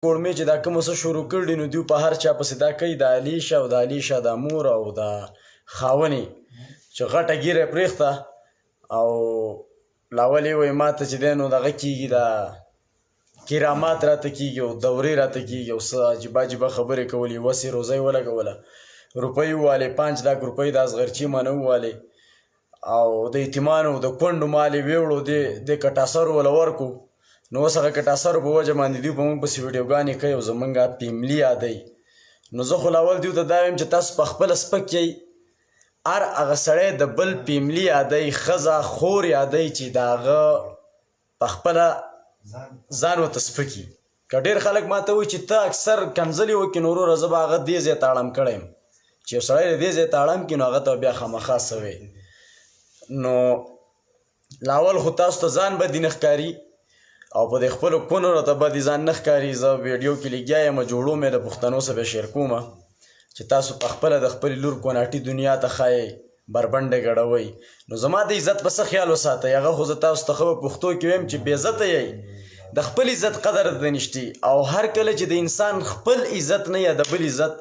کوړمې چې دا کوم څه شروع کړي نو دوی په هر چا پسې دا کوي د علیشه او د علیشه د مور او د خاونې چې غټه ګیره پرېښته او لاول یې وایي ما ته چې دی نو دغه کېږي دا کرامات راته کېږي او دورې راته کېږي او څه عجیبه عجیبه خبرې کولې وسې روزۍ ولګوله روپۍ ووالې 5 لک روپۍ د اصغرچي منه ووالې او د یتیمانو د کونډو مال یې ویوړو د کټاسرو وله ورکو نو اوس هغه کټاسرو په وجه باندې دوی په موږ پسې ویډیوګانې کوي او زموږ پیملي یادوي نو زه خو لاول دوی ته دا وایم چې تاسو په خپله سپک یئ هر هغه سړی د بل پیملي یادوي ښځه خور یادوي چې د هغه په خپله ځان ورته سپکي که ډېر خلک ما ته وایي چې ته اکثر کنځلې وکړې نو وروره زه به هغه دې ځای ته اړم کړی یم چې یو سړی د دې ځای ته اړم کړي نو هغه ته بیا خامخا څه وی نو لاول خو تاسو ته ځان بدي نه ښکاري او په دې خپلو کونو راته بدي ځان نه ښکاري زه ویډیو کې لګیا یم جوړو مې د پښتنو سره به شیر کومه چې تاسو په خپله د خپلې لور کوناټي دنیا ته ښایئ بربنډې ګډوئ نو زما د عزت په څه خیال وساتئ هغه خو زه تاسو ته ښه په پښتو کې ویم چې بې عزته یئ د خپل عزت قدر د نشتي او هر کله چې د انسان خپل عزت نه یا د بل عزت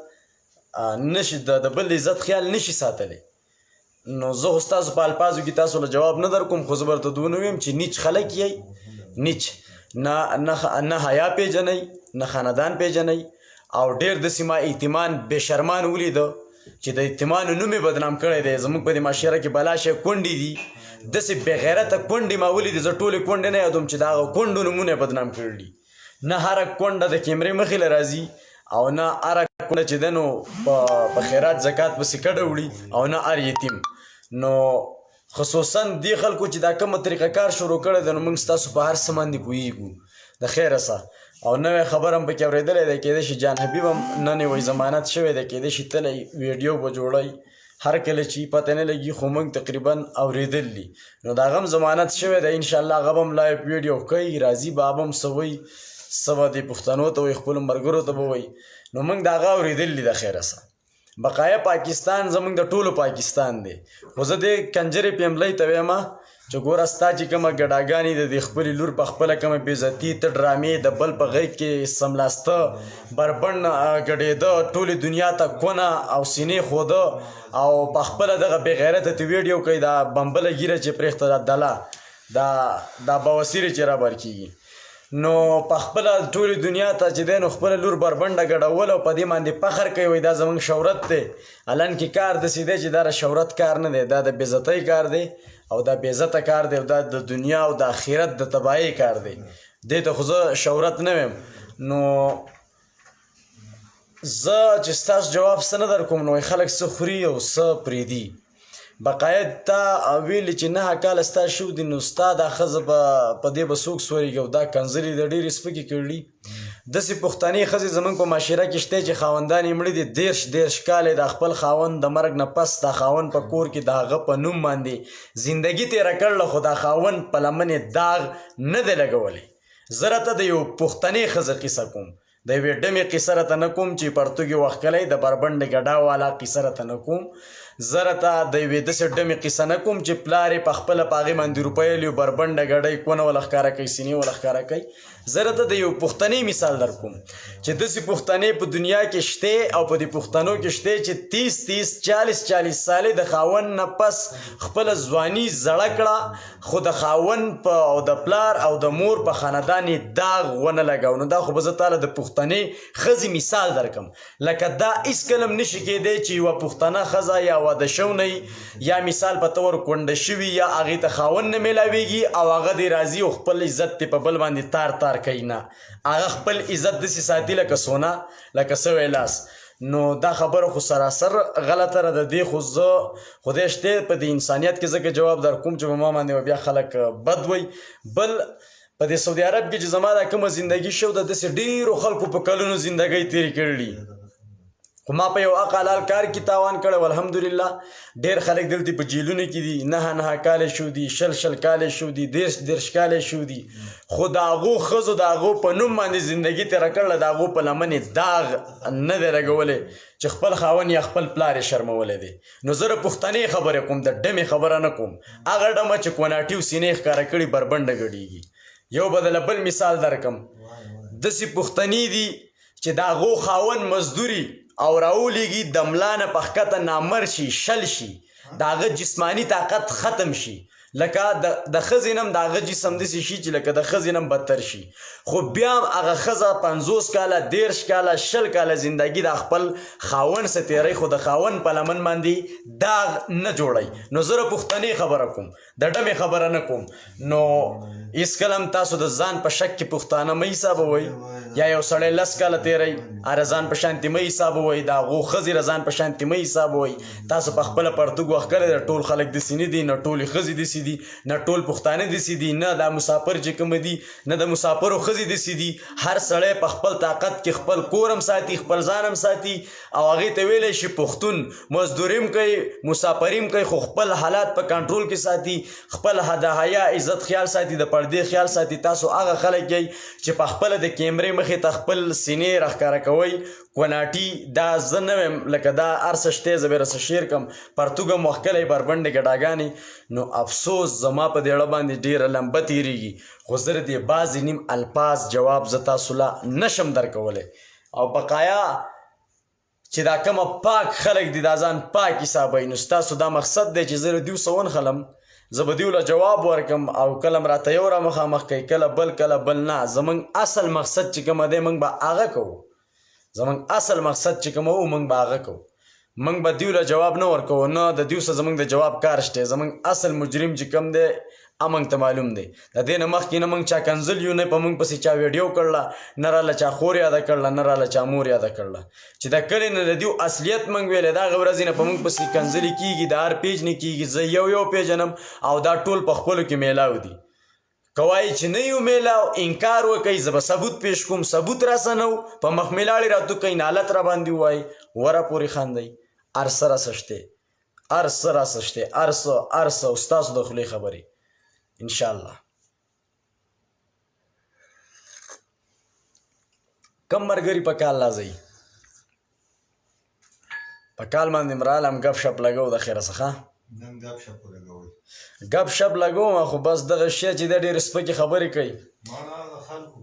نشي د بل عزت خیال نشي ساتلی نو زه خو ستاسو په الفاظو کې تاسو له جواب نه در کوم خو زه به ورته دونه ویم چې نیچ خلک یئ نیچ نه حیا پیژنئ نه خاندان پیژنئ او ډېر داسې ما ایتمان بې شرمان ولیده چې د ایتمانو نوم یې بدنام کړی دی زموږ په دې معاشره کې بلا شی کونډې دي داسې بې غیرته کونډې ما ولیدې زه ټولې کونډې نه یادوم چې د هغه کونډو نومونه یې بدنام کړي دي نه هره کونډه د کیمرې مخې له راځي او نه هره کونډه چې ده نو په خیرات زکات پسې کډه وړي او نه هر یتیم نو خصوصا دې خلکو چې دا کومه طریقه کار شروع کړی دی نو موږ ستاسو په هر څه باندې پوهېږو د خیره څه او نوی خبر هم پکې اورېدلی دی کېدای شي جان حبیب هم نن یې وایي ضمانت شوی دی کېدای شي تلی ویډیو به جوړی هر کله چې پته نه لګي خو موږ تقریبا اورېدل دي نو د هغه هم ضمانت شوی دی انشاءالله هغه به هم لایف ویډیو کوي راځي به هغه هم څه وایي څه به دې پښتنو ته وایي خپلو ملګرو ته به وایي نو موږ د هغه اورېدل دي د خیره څه بقایه پاکستان زموږ د ټولو پاکستان دی خو زه دې کنجرې پیملۍ ته ویمه چې ګوره ستا چې کومه ګډاګانې د دې خپلې لور په خپله کومه بېعزتي ته ډرامې د بل په غېږ کې سملاسته بربند ګډېده ټولې دنیا ته کونه او سینې خوده او په خپله دغه بې غیرته ته ویډیو کوي دا بمبله ګیره چې پرېښته دا دله دا بواسیرې چې رابر کېږي نو په خپله ټولې دنیا ته چې دی نو خپله لور بربنډه ګډول او په دې باندې فخر کوي وایي دا زموږ شهرت دی الان کې کار داسې دی چې دا د شهرت کار نه دی دا د بېعزتۍ کار دی او دا بېعزته کار دی او دا د دنیا او د آخرت د تباهۍ کار دی دې ته خو زه شهرت نه ویم نو زه چې ستاسو جواب څه نه در کوم نو خلک څه خوري او څه پرېږدي بقایه تا ویلې چې 9 کاله ستا شو دي نو ستا دا ښځه په دې به څوک سورېږي او دا کنځلې د ډېرې سپکې کړي داسې پښتنې ښځې زموږ په معاشره کې شته چې خاوندان یې مړه دي 10 کاله د خپل خاوند د مرګ نه پس دا خاوند په کور کې د هغه په نوم باندې زندګي تېره کړله خو دا خاوند په لمن یې داغ نه دی لګولی زه راته د یو پښتنې ښځه قیصه کوم د یوې ډمې قیصه راته نه کوم چې پرتوګې وښکلی د بربنډې ګډا والا قیصه راته نه کوم زه راته د یوې داسې ډمې قیصه نه کوم چې پلار یې په خپله په هغې باندې روپۍ لیو بربنډه ګډۍ کونه وله ښکاره کوي سینې وله ښکاره کوي زه راته د یو پښتنې مثال در کوم چې داسې پښتنې په دنیا کې شته او په دې پښتنو کې شته چې 30 سالې د خاوند نه پس خپله ځواني زړه کړه خو د خاوند او د پلار او د مور په خاندان یې داغ ونه لګو نو دا خو به زه تاله د پښتنې ښځې مثال درکم لکه دا هېڅکله هم نشي کېدی چې یوه پښتنه ښځه یا واده شوی یا مثال په طور کونډه شوي یا هغې ته خاوند نه میلاویږي او هغه دې راځي او خپل عزت دې په بل باندې تار کوي نه هغه خپل عزت داسې ساتي لکه سونا لکه سوی لاس نو دا خبره خو سراسر غلطه ده د دې خو زه خدای شته په دې انسانیت کې ځکه جواب در کوم چې په ما باندې بیا خلک بد وایي بل په دې سعودي عرب کې چې زما دا کومه زندګي شو ده داسې ډېرو خلکو په کلونو زندګۍ تېرې کړي خو ما په یو حلال کار کې تاوان کړی الحمدلله ډېر خلک دلته په جیلونو کې دي 9 کاله شو دي 6 کاله شو دي 10 کاله شو دي خو د هغو ښځو د هغو په نوم باندې زندګي تېره کړله د هغو په لمنې داغ نه دی لګولی چې خپل خاوند یا خپل پلار یې شرمولی دی نو زه د پښتنې خبرې کوم د ډمې خبره نه کوم هغه ډمه چې کوناټي او سینې ښکاره کړي بربنډه ګډېږي یو به دله بل مثال درکم داسې پښتني دي چې د هغو خاوند مزدوري او راولیږي د ملا نه په ښکته نامر شي شل شي د هغه جسماني طاقت ختم شي لکه د ښځې نه هم د هغه جسم داسې شي چې لکه د ښځې نه هم بدتر شي خو بیا هم هغه ښځه 50 کاله 30 کاله 20 کاله زندګي د خپل خاوند سره تېروي خو د خاوند په لمن باندې داغ نه جوړوي نو زه پښتني خبره کوم د ډمې خبره نه کوم نو هېڅکله هم تاسو د ځان په شک کې پښتانه مه حسابوئ یا یو سړی 10 کاله تېروي هره ځان په شانتې مه حسابوئ د هغو ښځې له ځان په شانتې مه حسابوئ تاسو په خپله پرتوګ وخت کړی دی ټول خلک داسې نه دي نه ټولې ښځې داسې دي نه ټول پښتانه داسې دي نه دا مسافر چې کوم دي نه د مسافرو ښځې داسې دي هر سړی په خپل طاقت کې خپل کور هم ساتي خپل ځان هم ساتي او هغې ته ویلی شي پښتون مزدوري هم کوي مسافري هم کوي خو خپل حالات په کنټرول کې ساتي خپل د حیا عزت خیال ساتي د پردې خیال ساتي تاسو هغه خلک یئ چې په خپله د کیمرې مخې ته خپل سینې راښکاره کوئ کوناټي دا زه نه ویم لکه دا هر څه شتی زه به رسه شیر کړم پرتوګ هم وښکلی بربنډې ګډاګانې نو افسوس زما په دې اړه باندې ډېره لمبه تېرېږي خو زه د دې بعضې نیم الفاظ جواب زه تاسو له نشم درکولی او بقایا چې دا کومه پاک خلک دي دا ځان پاک حسابوي نو ستاسو دا مقصد دی چې زه له دیو څه ونښلم زه به دیو له جواب ورکړم او کله م راته یو را مخامخ کوي کله بل نه زموږ اصل مقصد چې کومه دی موږ به هغه کوو زموږ اصل مقصد چې کومه و موږ به هغه کوو موږ به دیو له جواب نه ورکوو نه د دیو سره زموږ د جواب کار شته زموږ اصل مجرم چې کوم دی موږ ته معلوم دی د دې نه مخکې نه موږ چا کنزل یو نه په موږ پسې چا ویډیو کړله نه راله چا خور یاده کړله نه راله چا مور یاده کړله چې د کلي نه د دیو اصلیت موږ ویلی د هغې ورځې نه په موږ پسې کنزلي کېږي د هر پیج نه کېږي زه یو پیژنم او دا ټول په خپلو کې میلاو دي که وایي چې نه یو میلاو انکار وکوي زه به ثبوت پیش کوم ثبوت راسه نه و په مخ میلاړې راته کوي نالت را باندې ووایي وره پورې خاندئ هر څه راسه شته هر څه راسه شته هر څه او ستاسو د خولې خبرې انشاءالله کم ملګري په کال راځئ په کال باندې م رالم ګپ شپ لګو د خیره څخه نن ګپ شپ ولګوئ ګپ شپ لګوم خو بس دغه شی چې دی ډېرې سپکې خبرې کوي ما د خلکو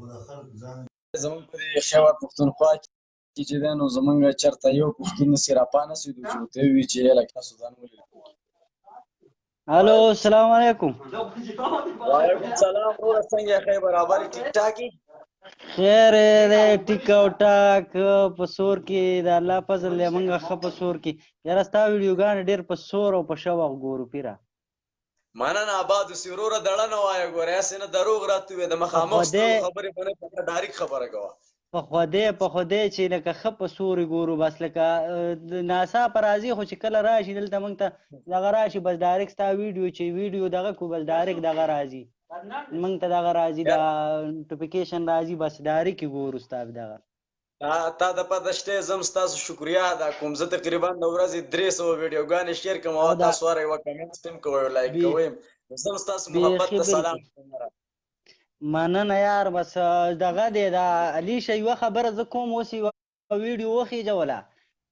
ځان زمونږ په دې خیوه پښتونخوا کې چې دی نو زمونږ چېرته یو پښتون داسې راپانسېدو چې ورته ووایي چې یاله تاسو ځان ولې الو السلام علیکم وعلیکم السلام وروره څنګه یې ښې برابر یې ټیک ټاک یې خیر دی ټیک او ټاک په سور کې د الله فضل دی موږ ښه په سور کې یاره ستا ویډیوګانې ډېر په سور او په شوق ګورو پیره مننه آباد اوسې وروره دړه نه وایه ګوره هسې نه دروغ راته ووایې د مخامخ سترګو خبرې به نه په ډایرکټ خبره کوه په خدای چې لکه ښه په سوري ګورو بس لکه ناڅاپه راځي خو چې کله راشي دلته موږ ته دغه راشي بس ډایرکټ ستا ویډیو چې ویډیو دغه کو بس ډایرکټ دغه راځي موږ ته دغه راځي دا نوټیفیکیشن راځي بس ډایرکټ یې ګورو ستا دغه تا د پته شته زم ستاسو شکریا ادا کوم زه تقریبا د ورځې 300 ویډیوګانې شیر کوم او تاسو سره یوه کمنټ هم کوئ او لایک کوئ زم ستاسو محبت ته سلام مننه یار بس دغه دی دا علیشه یوه خبره زه کوم اوس یوه ویډیو وخېجوله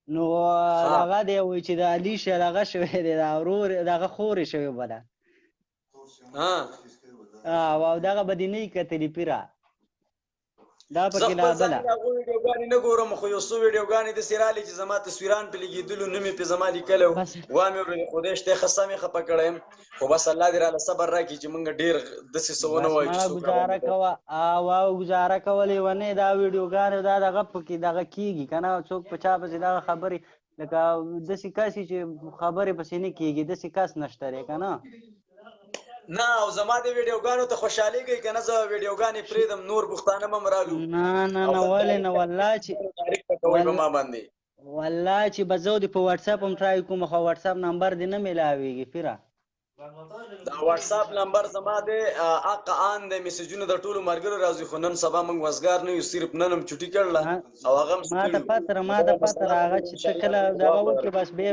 نو هغه دی وایي چې د علیشه دغه شوی دی دا ورور دغه خورې شوې بله او دغه به دې نه یې کتلي پیره دا پکې لا بله هغو ویډیوګانې نه ګورم خو یو څو ویډیوګانې داسې رالې چې زما تصویران پرې لګېدلو نوم یې پرې زما لیکلی و وامې ورته خدای شته ښه سم یې خفه کړی یم خو بس الله دې راله صبر راکړي چې موږ ډېر داسې څه ونه وایو چې ګزاره کوه او ګزاره کول لیونۍ دا ویډیوګانې دا دغه پکې دغه کېږي که نه څوک په چا پسې دغه خبرې لکه داسې کس چې خبرې پسې نه کېږي داسې کس نشته دی که نه نه او زما د ویډیوګانو ته خوشحالېږئ که نه زه ویډیوګانې پرېږدم نور پښتانه به م رالو نه ولې نه والله چې به زه دې په وټساپ هم ټرای کوم خو وټساپ نمبر دې نه میلاویږي پیره دا وټساپ نمبر زما دی حق آن دی میسجونه د ټولو ملګرو راځي خو نن سبا موږ وزګار نه یو صرف نن هم چوټي کړله او هغه هم ما ته پته هغه چې ته کله دغه وکړې بس بیا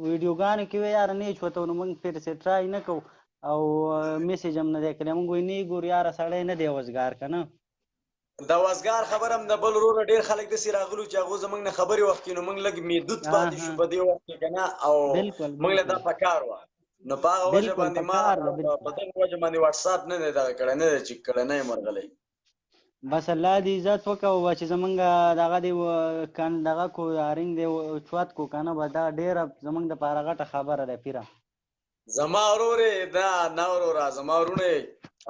ویډیوګانو کې وې یاره نه یې چوته نو موږ پرې ټرای نه کوو او میسج هم نه دی کړی موږ وایي نه یې ګورو یاره سړی نه دی وزګار که نه د وزګار خبره هم د بل وروره ډېر خلک داسې راغلو چې هغو زموږ نه خبرې وخت کړي نو موږ لږ محدود پاتې شو په دې وخت کې که نه او موږ له دا پکار وه نو په هغه وجه باندې ما په دغه وجه باندې وټساپ نه دی دغه کړی نه دی چیک کړی نه یم ورغلی بس الله دې عزت وکړو چې زمونږ دغه دی دغه کو رینګ دی چوت کو کنه به دا ډېره زمونږ دپاره غټه خبره ده پیره. زما ورورې دا نه وروره زما ورونه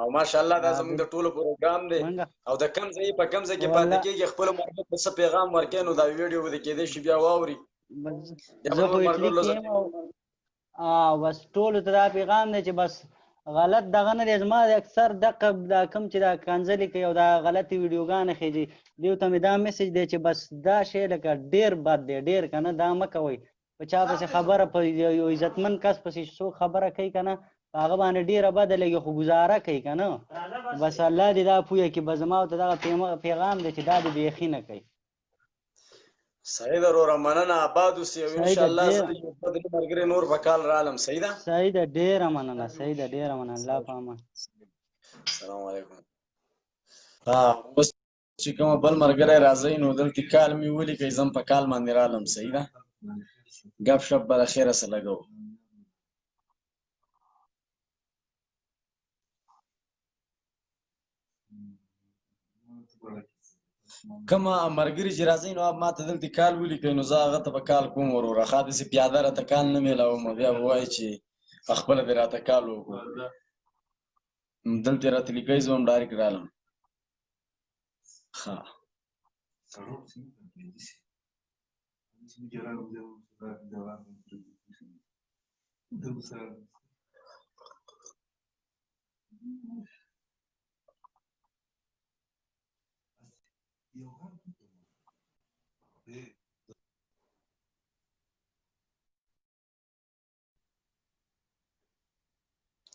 او ماشاءالله دا زموږ د ټولو پروګرام دی او د کم ځای په کم ځای کې پاتې کېږي خپل مرګ په څه پیغام ورکې نو دا ویډیو به کېدې شي بیا واوري زه خو اټلی کې یم او بس ټولو ته دا پیغام دی چې بس غلط دغه نه دی زما د اکثر دقه دا کوم چې دا کنځلې کوي او دا غلطې ویډیوګانې خېږي دیو ته مې دا میسج دی چې بس دا شی لکه ډېر بد دی ډېر که نه دا مه کوئ په چا پسې خبره په یو عزتمند کس پسې څوک خبره کوي که نه په هغه باندې ډېره بده لګي خو ګزاره کوي که نه بس الله دې دا پوهه کړي به زما ورته دغه پیغام دی چې دا دې بیخي نه کوي. صحیح ده وروره مننه آباد اوسې او انشاءالله زه یو بدل ملګري نور په کال رالم. صحیح ده صحیح ده ډېره مننه صحیح ده ډېره مننه الله په امان. السلام علیکم. اوس چې کوم بل ملګری راځئ نو دلته کال مې ولیکئ زه هم په کال باندې رالم. صحیح ده ګپ شپ به د خیره سره لګو. کومه ملګري چې راځئ نو ما ته دلته کال ولیکئ نو زه هغه ته به کال کوم وروره ښه داسې پیاده راته کال نه میلاوم بیا به وایي چې خپله دې راته کال وکړو دلته یې راته لیکئ زه به هم ډایرکټ رالم. ښه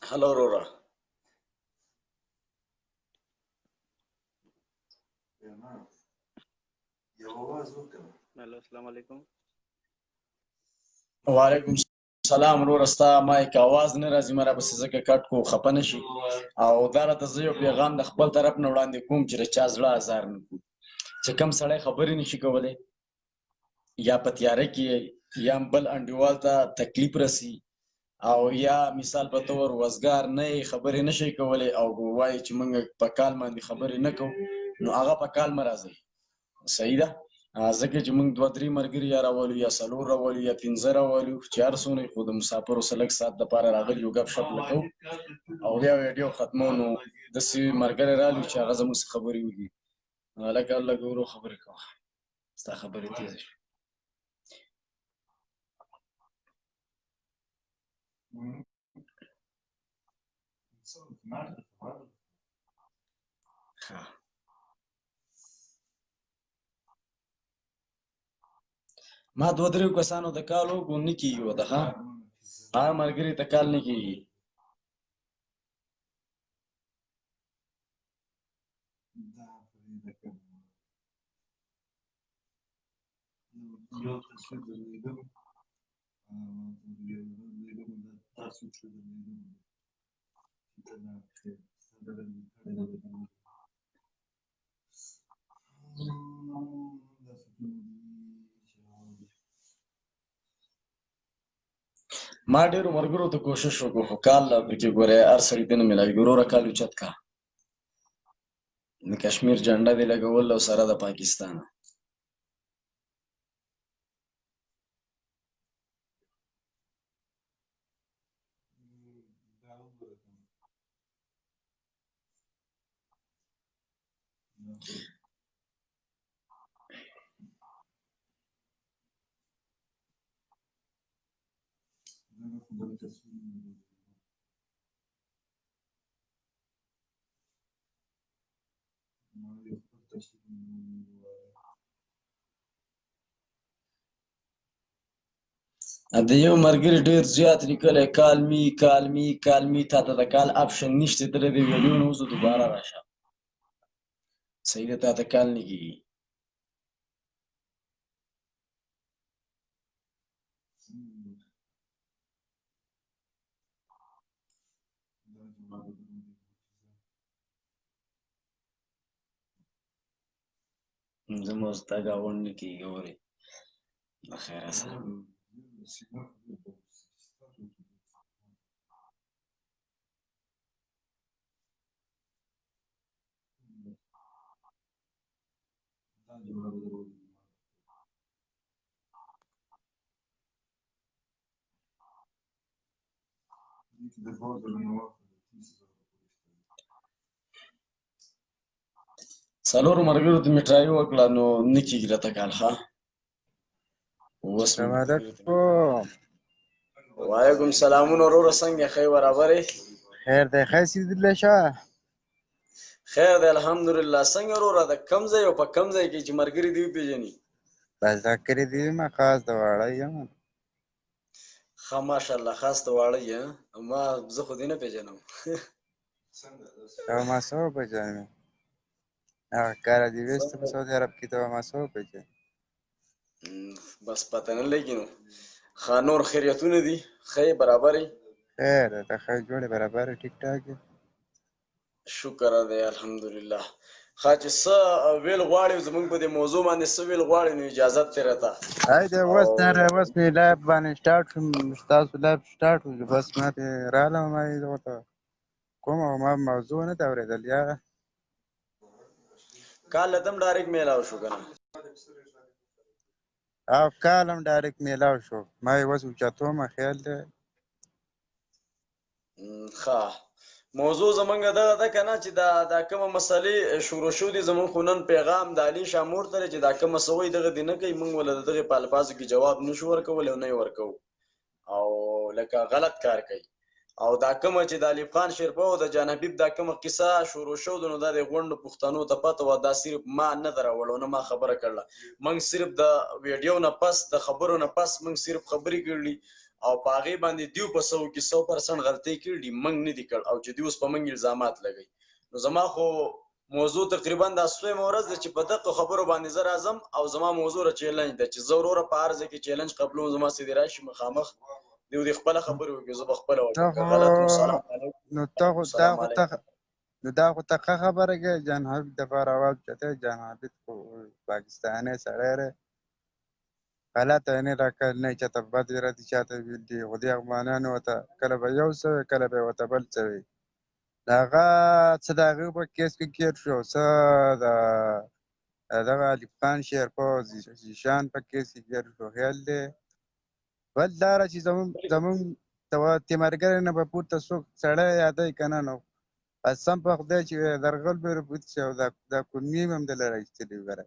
هلو وروره هلو السلام علیکم. وعلیکم سلام وروره ستا مایک اواز نه راځي ما راپسې ځکه کټ کو خفه نه شي او دا راته زه یو پیغام د خپل طرف نه وړاندې کوم چې د چا زړه ازار نه کړو چې کوم سړی خبرې نشي کولی یا په تیاره کې یا بل انډیوال ته تکلیف رسي او یا مثال په طور وزګار نه یې خبرې نشي کولی او وایي چې موږ په کال باندې خبرې نه کوو نو هغه په کال مه راځئ. صحیح ده ځکه چې موږ 2-3 ملګري یا راولو یا 4 راولو یا 15 راولو چې هر څونه خو د مسافرو سره لږ ساعت دپاره راغلي یو ګپ شپ لګو او بیا ویډیو ختمو نو داسې ملګری رالو چې هغه زموږ څخه خبرې وکړي لږ لږ ورو خبرې کوه ستا خبرې تیزې شوې. ما 2-3 کسانو ته کال وکړو نه کېږي ورته ښه هغه ملګري ته کال نه کېږي. ما ډېرو ملګرو ته کوشش وکړو خو کال پکې ګورې هر سړي ته نه میلاوي وروره کال اوچت کا د کشمیر جنډه دې لګول او سره د پاکستان د یو ملګري ډېر زیات لیکلی کال می تا ته د کال آپشن نشته ته د دې ویډیو نه وځو دوباره راشه. صحیح ده تا ته کال نه کېږي. زما اوس تا ګاونډ نه کېږي ګورې د خیره سره څلورو ملګرو ته مې ټرای وکړه نو نه کېږي راته کال ښه اوس مې ملګرو ته وعلیکم سلامونه وروره څنګه ښه یې برابر یې خیر دی ښه سیدلی شه خیر دی الحمدلله څنګه وروره د کوم ځای او په کوم ځای کې چې ملګري دې وپېژني بس دا کړي دي ما خاص د واړه یم ښه ماشاءالله خاص ته واړه یې ما زه خو دې نه پېژنم ته ما څه وپېژنې هغه کاره دې ویسته په سعودي عرب کې ته ما څه وپېژنې بس پته نه لګي نو ښه نور خیریتونه دي ښه یې برابر یې خیر دی ته ښه جوړې برابر ټیک ټاک یې شکر دی الحمدلله ښه چې څه ویل غواړې زموږ په دې موضوع باندې څه ویل غواړې نو اجازت دی راته هی دی اوس اوس مې لایف باندې سټارټ شوم ستاسو لایف سټارټ وشو بس ما پې رالم ما یې ورته کومه ما موضوع نه ده اورېدل یاره کال له دم ډایرکټ میلاو شو که نه او کال هم ډایرکټ میلاو شو ما یې اوس اوچتومه خیال دی ښه موضوع زمونږ دغه ده که نه چې دا کومه مسلې شروع شو دي زمونږ خو نن پیغام د علي شاه مور ته دی چې دا کومه څه وایي دغه دې نه کوي موږ ولې د دغې په الفاظو کې جواب نشو ورکولی او نه یې ورکوو او لکه غلط کار کوي او دا کومه چې د الف خان شیرپه او د جان حبیب دا کومه قصه شروع شو نو دا د غونډو پښتنو ته پته وه دا صرف ما نه ده راوړو نه ما خبره کړله موږ صرف د ویډیو نه پس د خبرو نه پس موږ صرف خبرې کړلي او په هغې باندې دیو په 100% غلطۍ کړي موږ نه دي کړ او چې دوی اوس په موږ الزامات لګوي نو زما خو موضوع تقریبا دا سویمه ورځ ده چې په دغه خبرو باندې زه راځم او زما موضوع ره چیلنج ده چې زه وروره په هر ځای کې چیلنج قبلوم زما سیدې راشي مخامخ دیو دې خپله خبرې وکړي زه به خپله وکړم که غلط نو سلام علیکم نو دا خو ته ښه خبره کوې جان حبیب دپاره اواز اوچتی جان حبیب خو پاکستانی سړی دی غلطه یعنې راکړل نه چاته بد ارادې چاته ویل دي خو دې افغانانو ورته کله به یو څه وي کله به یې ورته بل څه وي د هغه څه د هغې په کیس کې ګیر شو څه د دغه الف خان شیرپه او زیشان په کیس کې ګیر شو خیال دی بل دا ده چې زمونږ تیمارګرې نه به پورته څوک سړی یادوي که نه نو قسم په خدای چې درغل به رپوت شي او دا کونې هم دله راایستلي وګوره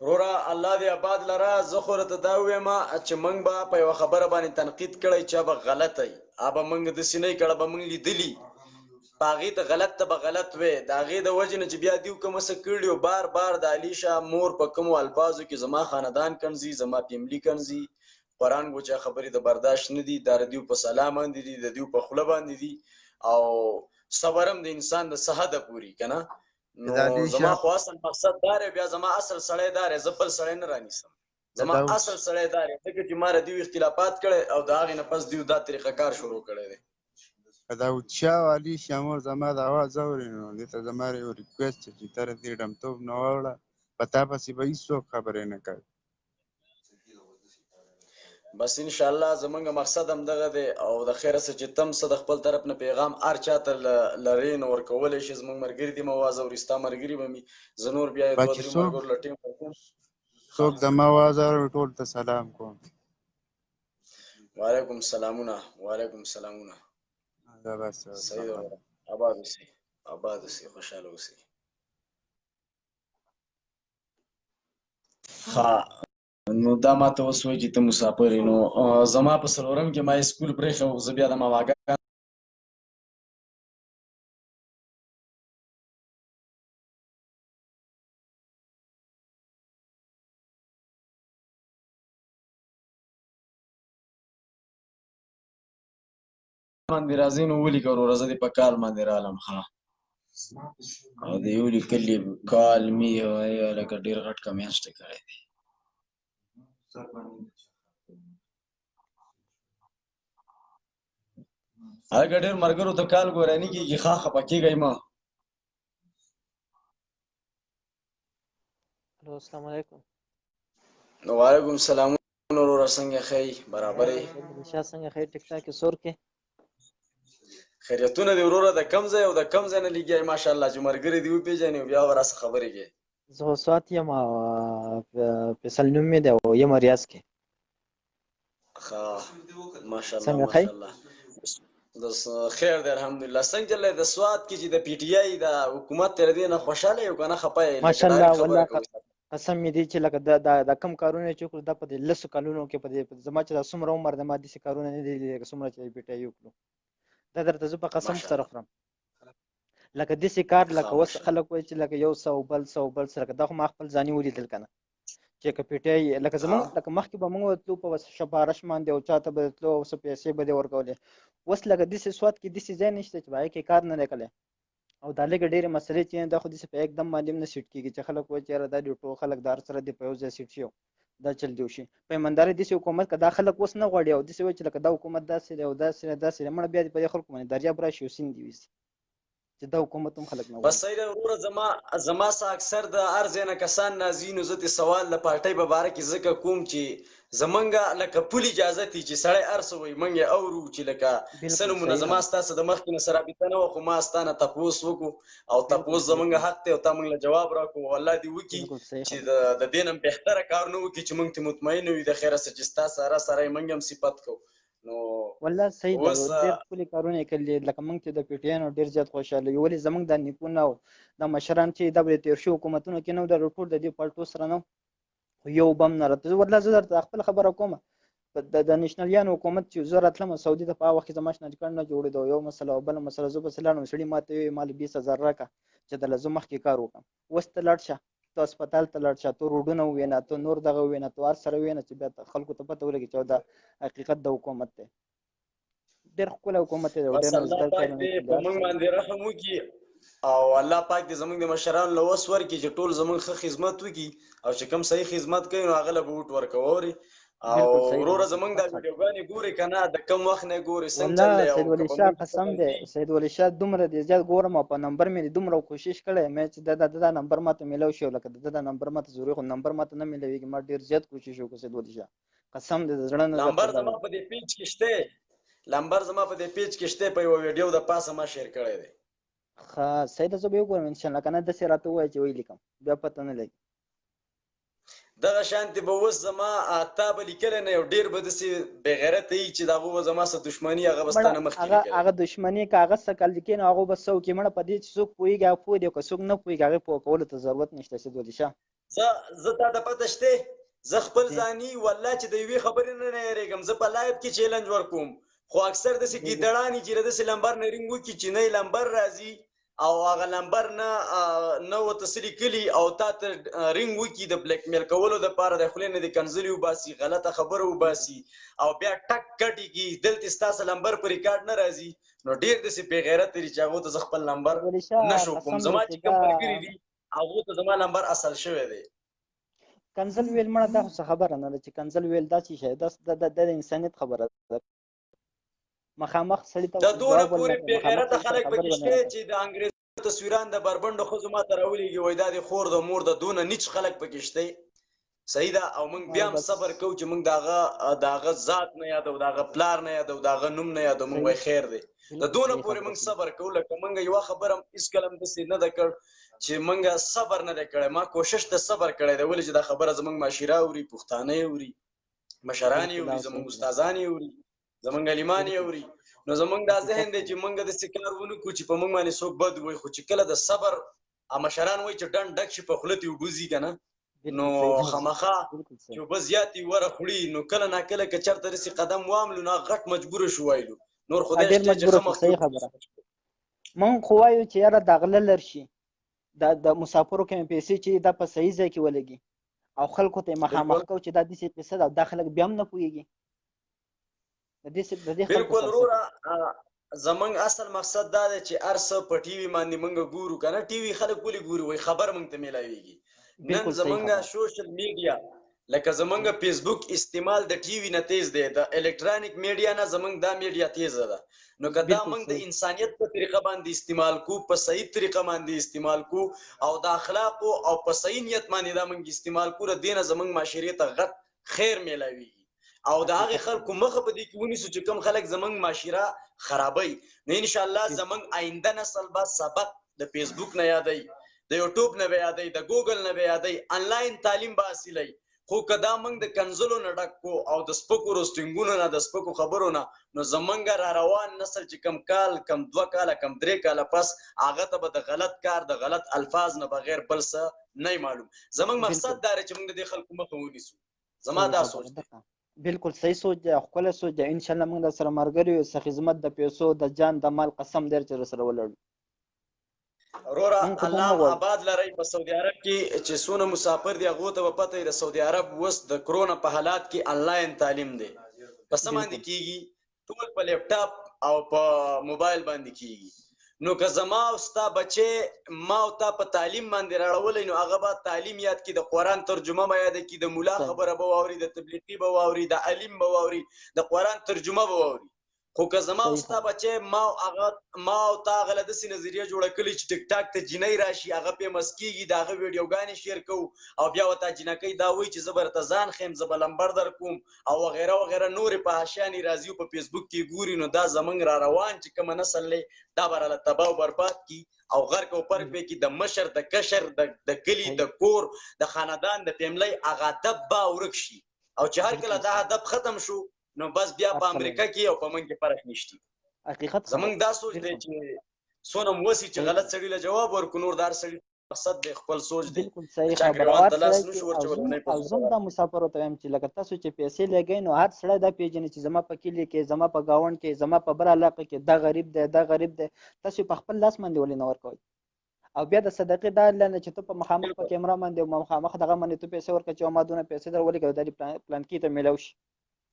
وروره الله دې آباد لره زه خو راته دا ووایم چې موږ به په یوه خبره باندې تنقید کړی چې به غلطه وي به موږ داسې نه کړه به موږ لیدلي په هغې ته غلط ته به غلط وی د هغې د وجې نه چې بیا دیو کومه څه کړي او بار بار د علي شاه مور په کومو الفاظو کې زما خاندان کنځي زما فیملي کنځي قرآن ګوچا خبرې د برداشت نه دي دا د دیو په سلام باندې دي د دیو په خوله باندې دي او صبر هم د انسان د څه حده پورې که نه نو زما خو اصل مقصد دا دی بیا زما اصل سړی دا دی زه بل سړی نه رانیسم زما اصل سړی دا دی ځکه چې ما د دیو اختلافات کړی او د هغې نه پس دیو دا طریقه کار شروع کړی دی داود شاه او علي شاه زما د اواز اوري نو دې ته زما یو ریکویسټ چې ته دې ډمتوب نه واوړه په تا پسې به هېڅوک خبرې نه کوي بس انشاءالله زمونږ مقصد هم دغه دی او د خیره څه چې تم څه د خپل طرف نه پیغام هر چا ته لرې نو ورکولی شي زمونږ ملګري دي مه واز اوري ستا ملګري به مي زه نور بیا یې 2-3 ملګرو له ټیم ورکوم څوک زما اواز اوري ټولو ته سلام کوم وعلیکم سلامونه وعلیکم سلامونه صحیح ده آباد اوسئ آباد اوسئ خوشحاله اوسئ ښه نو دا ما ته اوس وایي چې ته مسافر یې نو زما په څلورم کې ما سکول پرېښی و زه بیا د ماواګان باندې راځئ نو ولیکه وروره زه دې په کال باندې رالم ښه او د یو لیکلي کال مې لکه ډېر غټ کمیاشته کړی دی هلکه ډېر ملګرو ته کال ګوراني کېږي ښه خفه کېږئ مه هلو السلام علیکم وعلیکم السلام وروره څنګه ښه یې برابر یې شاه څنګه ښه ټیک ټاک یې سور کې خیریتونه دې وروره د کم ځای او د کم ځای نه لګیا ماشاءالله چې ملګري دې وپېژنې او بیا به راڅه خبرې کوې زه وسوات یم فیصل نوم مې دی او یم ریاض کې. ښه ماشاءالله څنګه ښی؟ ماشاءالله. خیر دی الحمدلله. څنګه چلې د سوات کې چې د پی ټی آی د حکومت تر دې نه خوشاله یو کنه خپه یې لکه ماشاءالله ډایرکټ خبره والله کوي. قسم مې دی چې لکه دا کم کارونه چې وکړو دا په دې لسو کلونو کې په دې زما چې دا څومره عمر دی ما داسې کارونه نه دي لیدلي لکه څومره چې پی ټی آی وکړو. دا درته زه په قسم سره ماشاءالله خورم. لکه داسې کار ښه لکه اوس ماشاءالله خلک وایي چې لکه یو څه او بل څه لکه دا خو ما خپل ځاني ولیدل که نه چې که پی ټی آی لکه زمونږ ښه لکه مخکې به موږ تلو په سفارش باندې او چا ته به تلو او څه پیسې به دې ورکولې. اوس لکه داسې سوات کې داسې ځای نشته چې په هغې کې کار نه دی کړی او دا لږې ډېرې مسلې چې دا خو داسې په یک دم باندې هم نه سیټ کېږي چې خلک وایي چې یاره دا دې ټول خلک د هر سره دې په یو ځای سیټ شي دا چل دی وشي. په ایماندارۍ داسې حکومت که دا خلک اوس نه غواړي او داسې وایي چې لکه دا حکومت داسې دی او داسې دی داسې دی مړه بیا دې په دې خلکو باندې دریاب راشي او سیند دې ویسي چې دا حکومت هم خلک نه بس غواړي. صحیح ده وروره. زما څخه اکثر د هر ځای نه کسان نازي نو زه د سوال د پارټۍ په باره کې ځکه کوم چې زمونږ لکه پول اجازه تي چې سړی هر څه وایي موږ یې اورو چې لکه څه بالکل نومونه صحیح زما خبره ستاسو د مخکې نه رابطه نه وه خو ما ستا نه تپوس وکړو او بالکل تپوس صحیح زمونږ خبره حق دی او تا موږ له جواب راکړو. الله دې وکړي بالکل صحیح چې خبره د دې نه بهتره کارونه وکړي چې موږ ته مطمئن وي د خیره څه چې ستا سره سره یې موږ هم صفت کوو. نو والله صحیح ده اوس ډېر ښکلي کارونه یې کړي لکه موږ چې د پی ټی آی نه ډېر زیات خوشحاله یو ولې زموږ د نیکونه او د مشران چې دا به د تېر شوي حکومتونو کې نه و دا ټول د دې پالټو سره نه خو یو بم نه راته والله زه درته خپله خبره کوم د نېشنلیانو حکومت چې زه راتلم سعودي ته په هغه وخت کې زما شناخت کارت نه جوړېده یو مسله او بله مسله زه پسې لاړم سړي ما ته وویل ما له 20,000 راکړه چې دله زه مخکې کار وکړم. اوس ته لاړ شه ته هسپتال ته لاړ شه ته روډونه ووینه ته نور دغه ووینه ته هر سره ووینه چې بیا خلکو ته پته ولګي چې دا حقیقت د حکومت دی. ډېر ښکلی حکومت دی او بس ډېر الله مزدار پاک کارونه دې کړي په هر موږ څه باندې رحم وکړي او الله پاک دې زموږ د مشرانو له وس ورکړي چې ټول زموږ ښه خدمت وکړي او چې کوم صحیح خدمت کوي نو هغه له به ووټ ورکوو اورې. او بالکل صحیح وروره ده زموږ دا ویډیوګانې ګورې که نه د کم وخت نه یې ګورې څنګه والله چل دی سید او ولی که په شاه موږ قسم څه دی غلطي سید ولی شاه دومره دې زیات ګورم او په نمبر مې دومره کوشش کړی مې چې دا نمبر ماته میلاو شي لکه دا نمبر ماته ضروري خو نمبر ماته نه میلاویږي ما ډېر زیات کوشش وکړ سید ولی شاه قسم دې د زړه نه لمبر درته دا زما وایم. په دې پیج کې شته لمبر زما په دې پیج کې شته په یوه ویډیو د پاسه ما شیر کړی دی. ښه سید زه به یې وګورم انشاءالله که نه داسې راته ووایه چې وایي لیکم بیا پته نه لګي. دغه شانتې به اوس زما تا به لیکلی نه یو ډېر به داسې بېغیرته وي چې د هغو به زما څه دښمني هغه به ستا نه مخکې لیکلی. هغه دښمني که هغه څه کال لیکي نو هغو به څه وکړي مړه په دې چې څوک پوهېږي هغه پوه دی او که څوک نه پوهېږي هغې پوه کولو ته ضرورت نشته سید ولی شاه. زه تا ته پته شته زه خپل ځاني والله چې د یوې خبرې نه یېرېږم زه په لایف کې چیلنج ورکوم خو اکثر داسې ګیدړانې چې له داسې لمبر نه رینګ وکړي چې نه لمبر راځي او هغه لمبر نه ورته څه لیکلي او تا ته رینګ وکړي د بلیک میل کولو دپاره د خولې نه دې کنځلې وباسي غلطه خبره وباسي او بیا ټک کټ یې کړي دلته ستاسو لمبر په ریکارډ نه راځي نو ډېر داسې بېغیرته دي چې هغو ته زه خپل لمبر نه شو کوم. زما چې کوم ملګري دي هغو ته زما لمبر اصل شوی دی. کنځل ویل مړه دا خو څه خبره نه ده چې کنځل ویل دا څه شی د انسانیت خبره ده مخامخ سړي ته د دونه پورې بېغیرته خلک پکې شته چې د انګریزانو تصویران د بربنډو ښځو ما ته راولېږي وایي دا د خور د مور د دونه نیچ خلک پکې شته. صحیح ده او موږ بیا هم صبر کوو چې موږ د هغه ذات نه یادو د هغه پلار نه یادو د هغه نوم نه یادو موږ وایي خیر دی د دونه پورې موږ صبر کوو لکه موږ یوه خبره هم هېڅکله هم داسې نه ده کړ چې موږ صبر نه دی کړی. ما کوشش د صبر کړی دی ولې چې دا خبره زموږ معاشره اوري پښتانه یې اوري مشران یې اوري زموږ استادان یې اوري زموږ علیمان یې اوري نو زموږ دا ذهن دی چې موږ داسې کار ونه کړو چې په موږ باندې څوک بد ووایي خو چې کله د صبر مشران وایي چې ډنډ ډک شي په خوله تې اوبه ځي که نه نو خامخا چې اوبه زیاتې وره خوري نو کله ناکله که چېرته داسې قدم واملو نو غټ مجبوره شو وایلو نور خدای شته چې ښه مخکې موږ خو وایو چې یاره دا غله لر شي د مسافرو کې مې پیسې چې دا په صحیح ځای کې ولګي او خلکو ته یې مخامخ کوو چې دا داسې قصه ده او دا خلک بیا هم نه پوهېږي بالکل وروره زمونږ اصل مقصد دا دی چې هر څه په ټي وي باندې موږ ګورو که نه ټي وي خلک ولې ګوري وایي خبر موږ ته میلاویږي نن زمونږ سوشل میډیا لکه زمونږ فیسبوک استعمال د ټي وي نه تیز دی د الکترانیک میډیا نه زمونږ دا میډیا تیزه ده نو که دا موږ د انسانیت په طریقه باندې استعمال کو په صحیح طریقه باندې استعمال کو او د اخلاقو او په صحیح نیت باندې دا موږ استعمال کو د دې نه زمونږ معاشرې ته غټ خیر میلاویږي او د هغې خلکو مخه په دې کې ونیسو چې کوم خلک زمونږ معاشره خرابوي نو انشاءالله زمونږ آینده نسل به سبق د فیسبوک نه یادوي د یوټیوب نه به یادوي د ګوګل نه به یادوي انلاین تعلیم به حاصلوي خو که دا موږ د کنزلو نه ډک کو او د سپکو روسټینګونو نه د سپکو خبرو نه نو زمونږ را روان نسل چې کم کال کم 2 کاله کم 3 کاله پس هغه ته به د غلط کار د غلط الفاظ نه بغیر بل څه نه معلوم زمونږ مقصد دا چې موږ د خلکو مخه ونیسو زما دا سوچ دی بالکل صحیح سوچ دی خپل سوچ دی ان شاء الله موږ سره مرګري یو څه خدمت د پیسو د جان د مال قسم در چې سره ولړو رورا الله آباد لري په سعودي عرب کې چې سونه مسافر دی هغه ته پته د سعودي عرب وس د کرونا په حالات کې انلاین تعلیم دی په سماندې کیږي ټول په لیپټاپ او په موبایل باندې کیږي نو که زما او ستا بچي ما او تا په تعلیم باندې راړولې نو هغه به تعلیم یاد کی د قران ترجمه ما یاد کی د مولا خبره به واوري د تبلیغي به واوري د علم به واوري د قران ترجمه به واوري خو که زما او ستا بچي ما او تا غله د سي نظریه جوړه کړی چې ټیک ټاک ته جنۍ راشي هغه په مسکیږي داغه ویډیوګانې شیر کوو او بیا وتا جنکې دا وایي چې زبر ته ځان خیم زبل لمبر در کوم او وغیرہ وغیرہ نور په حاشیانی راځي په فیسبوک کې ګوري نو دا زمنګ را روان چې کوم نسل له دا براله تباہ او برباد کی او غر کو پر په کې د مشر د کشر د کلی د کور د خاندان د فیملی هغه دبا ورکشي او چې هر کله دا هدف ختم شو نو بس بیا په امریکا کې او په من کې فرق نشته حقیقت زمونږ دا سوچ دی چې سونم وسی چې غلط سړی له جواب ورکو نور دار سړی مقصد د خپل سوچ دی بالکل صحیح خبره او زم دا مسافر ته هم چې لکه تاسو چې پیسې لګی نو هر سړی دا پیژني چې زما په کلی کې زما په گاوند کې زما په بر علاقه کې دا غریب دی تاسو په خپل لاس باندې ولې نه ورکوي او بیا د صدقې دا لنه چې ته په مخامخ په کیمرا باندې مخامخ دغه باندې ته پیسې ورکړې چې ما دونه پیسې در ولګو د پلان کې ته ملو شي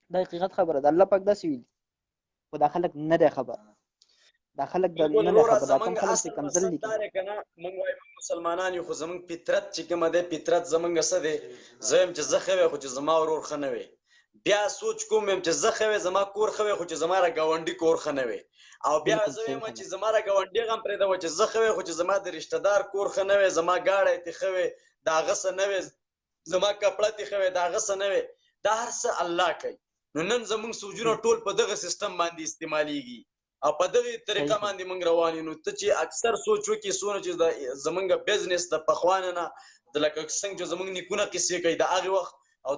دا حقیقت خبره ده الله پاک دا سوي خو دا خلک نه دی خبر دا خلک د نه دی خبر دا کوم خلک چې کمزل دي موږ وايو مسلمانان یو خو زمونږ فطرت چې کومه ده فطرت زمونږ څه دی زم چې زه خوي خو چې زما ورور خنوي بیا سوچ کوم چې زه خوي زما کور خوي خو چې زما را گاونډي کور خنوي او بیا زه ما چې زما را گاونډي غم پرې دا و چې زه خوي خو چې زما د رشتہ دار کور خنوي زما گاړه ته خوي دا غس نه وي زما کپړه ته خوي دا غس نه وي دا هر څه الله کوي نو نن زمونږ سوجونه ټول په دغه سیستم باندې استعماليږي او په دغه طریقه باندې موږ روان یو ته چې اکثر سوچ وکي سونه چې زمونږ بزنس د پخوانه نه د لکه څنګه چې زمونږ نیکونه کیسې کوي د هغه وخت او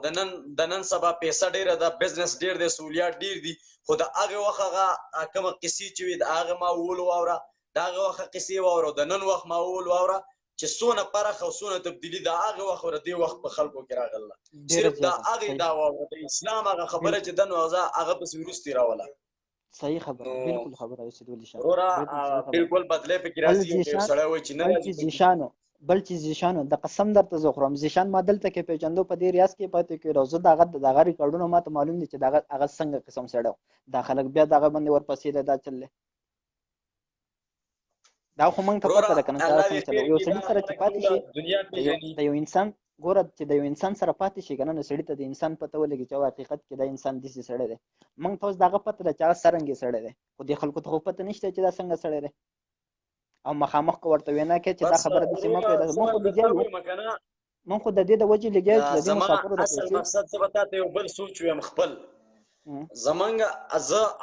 د نن سبا پیسې ډیره د بزنس ډیر د سہولیات ډیر دي خو د هغه وخت هغه کوم کیسې چې وي د هغه ما وول واوره د هغه وخت کیسې واوره د نن وخت ما وول واوره چې سونه پرخ او سونه تبدیلی د هغه وخت ور دی وخت په خلکو کې راغله صرف دا هغه دا د اسلام هغه خبره چې د نوغه هغه په وروستي راوله صحیح خبره بالکل خبره یې ولې شي ورا بالکل بدله په کې راځي یو سړی وای چې نه راځي بل چې زیشانو د قسم درته زه خورم زیشان ما دلته کې پیژندو په دې ریاض کې پاتې کې روزه دغه ریکارډونه ما ته معلوم دي چې هغه څنګه قسم سړیو دا خلک بیا دغه باندې ورپسې دا چلله دا خو موږ ته پته ده کنه چې یو سړي سره چې پاتې شي د یو انسان ګوره چې د یو انسان سره پاتې شي کنه نو سړي ته د انسان پته ولګي چې حقیقت کې دا انسان داسې سړی دی موږ ته اوس دغه پته ده چې هغه څرنګه سړی دی خو دې خلکو ته خو پته نشته چې دا څنګه سړی دی او مخامخ ورته وینا کوي چې دا خبره داسې مه کوئ موږ خو لګیا موږ خو د دې د وجې لګیا چې د دې مسافرو د اصل مقصد څه بتاته یو بل سوچ ویم خپل زمونږ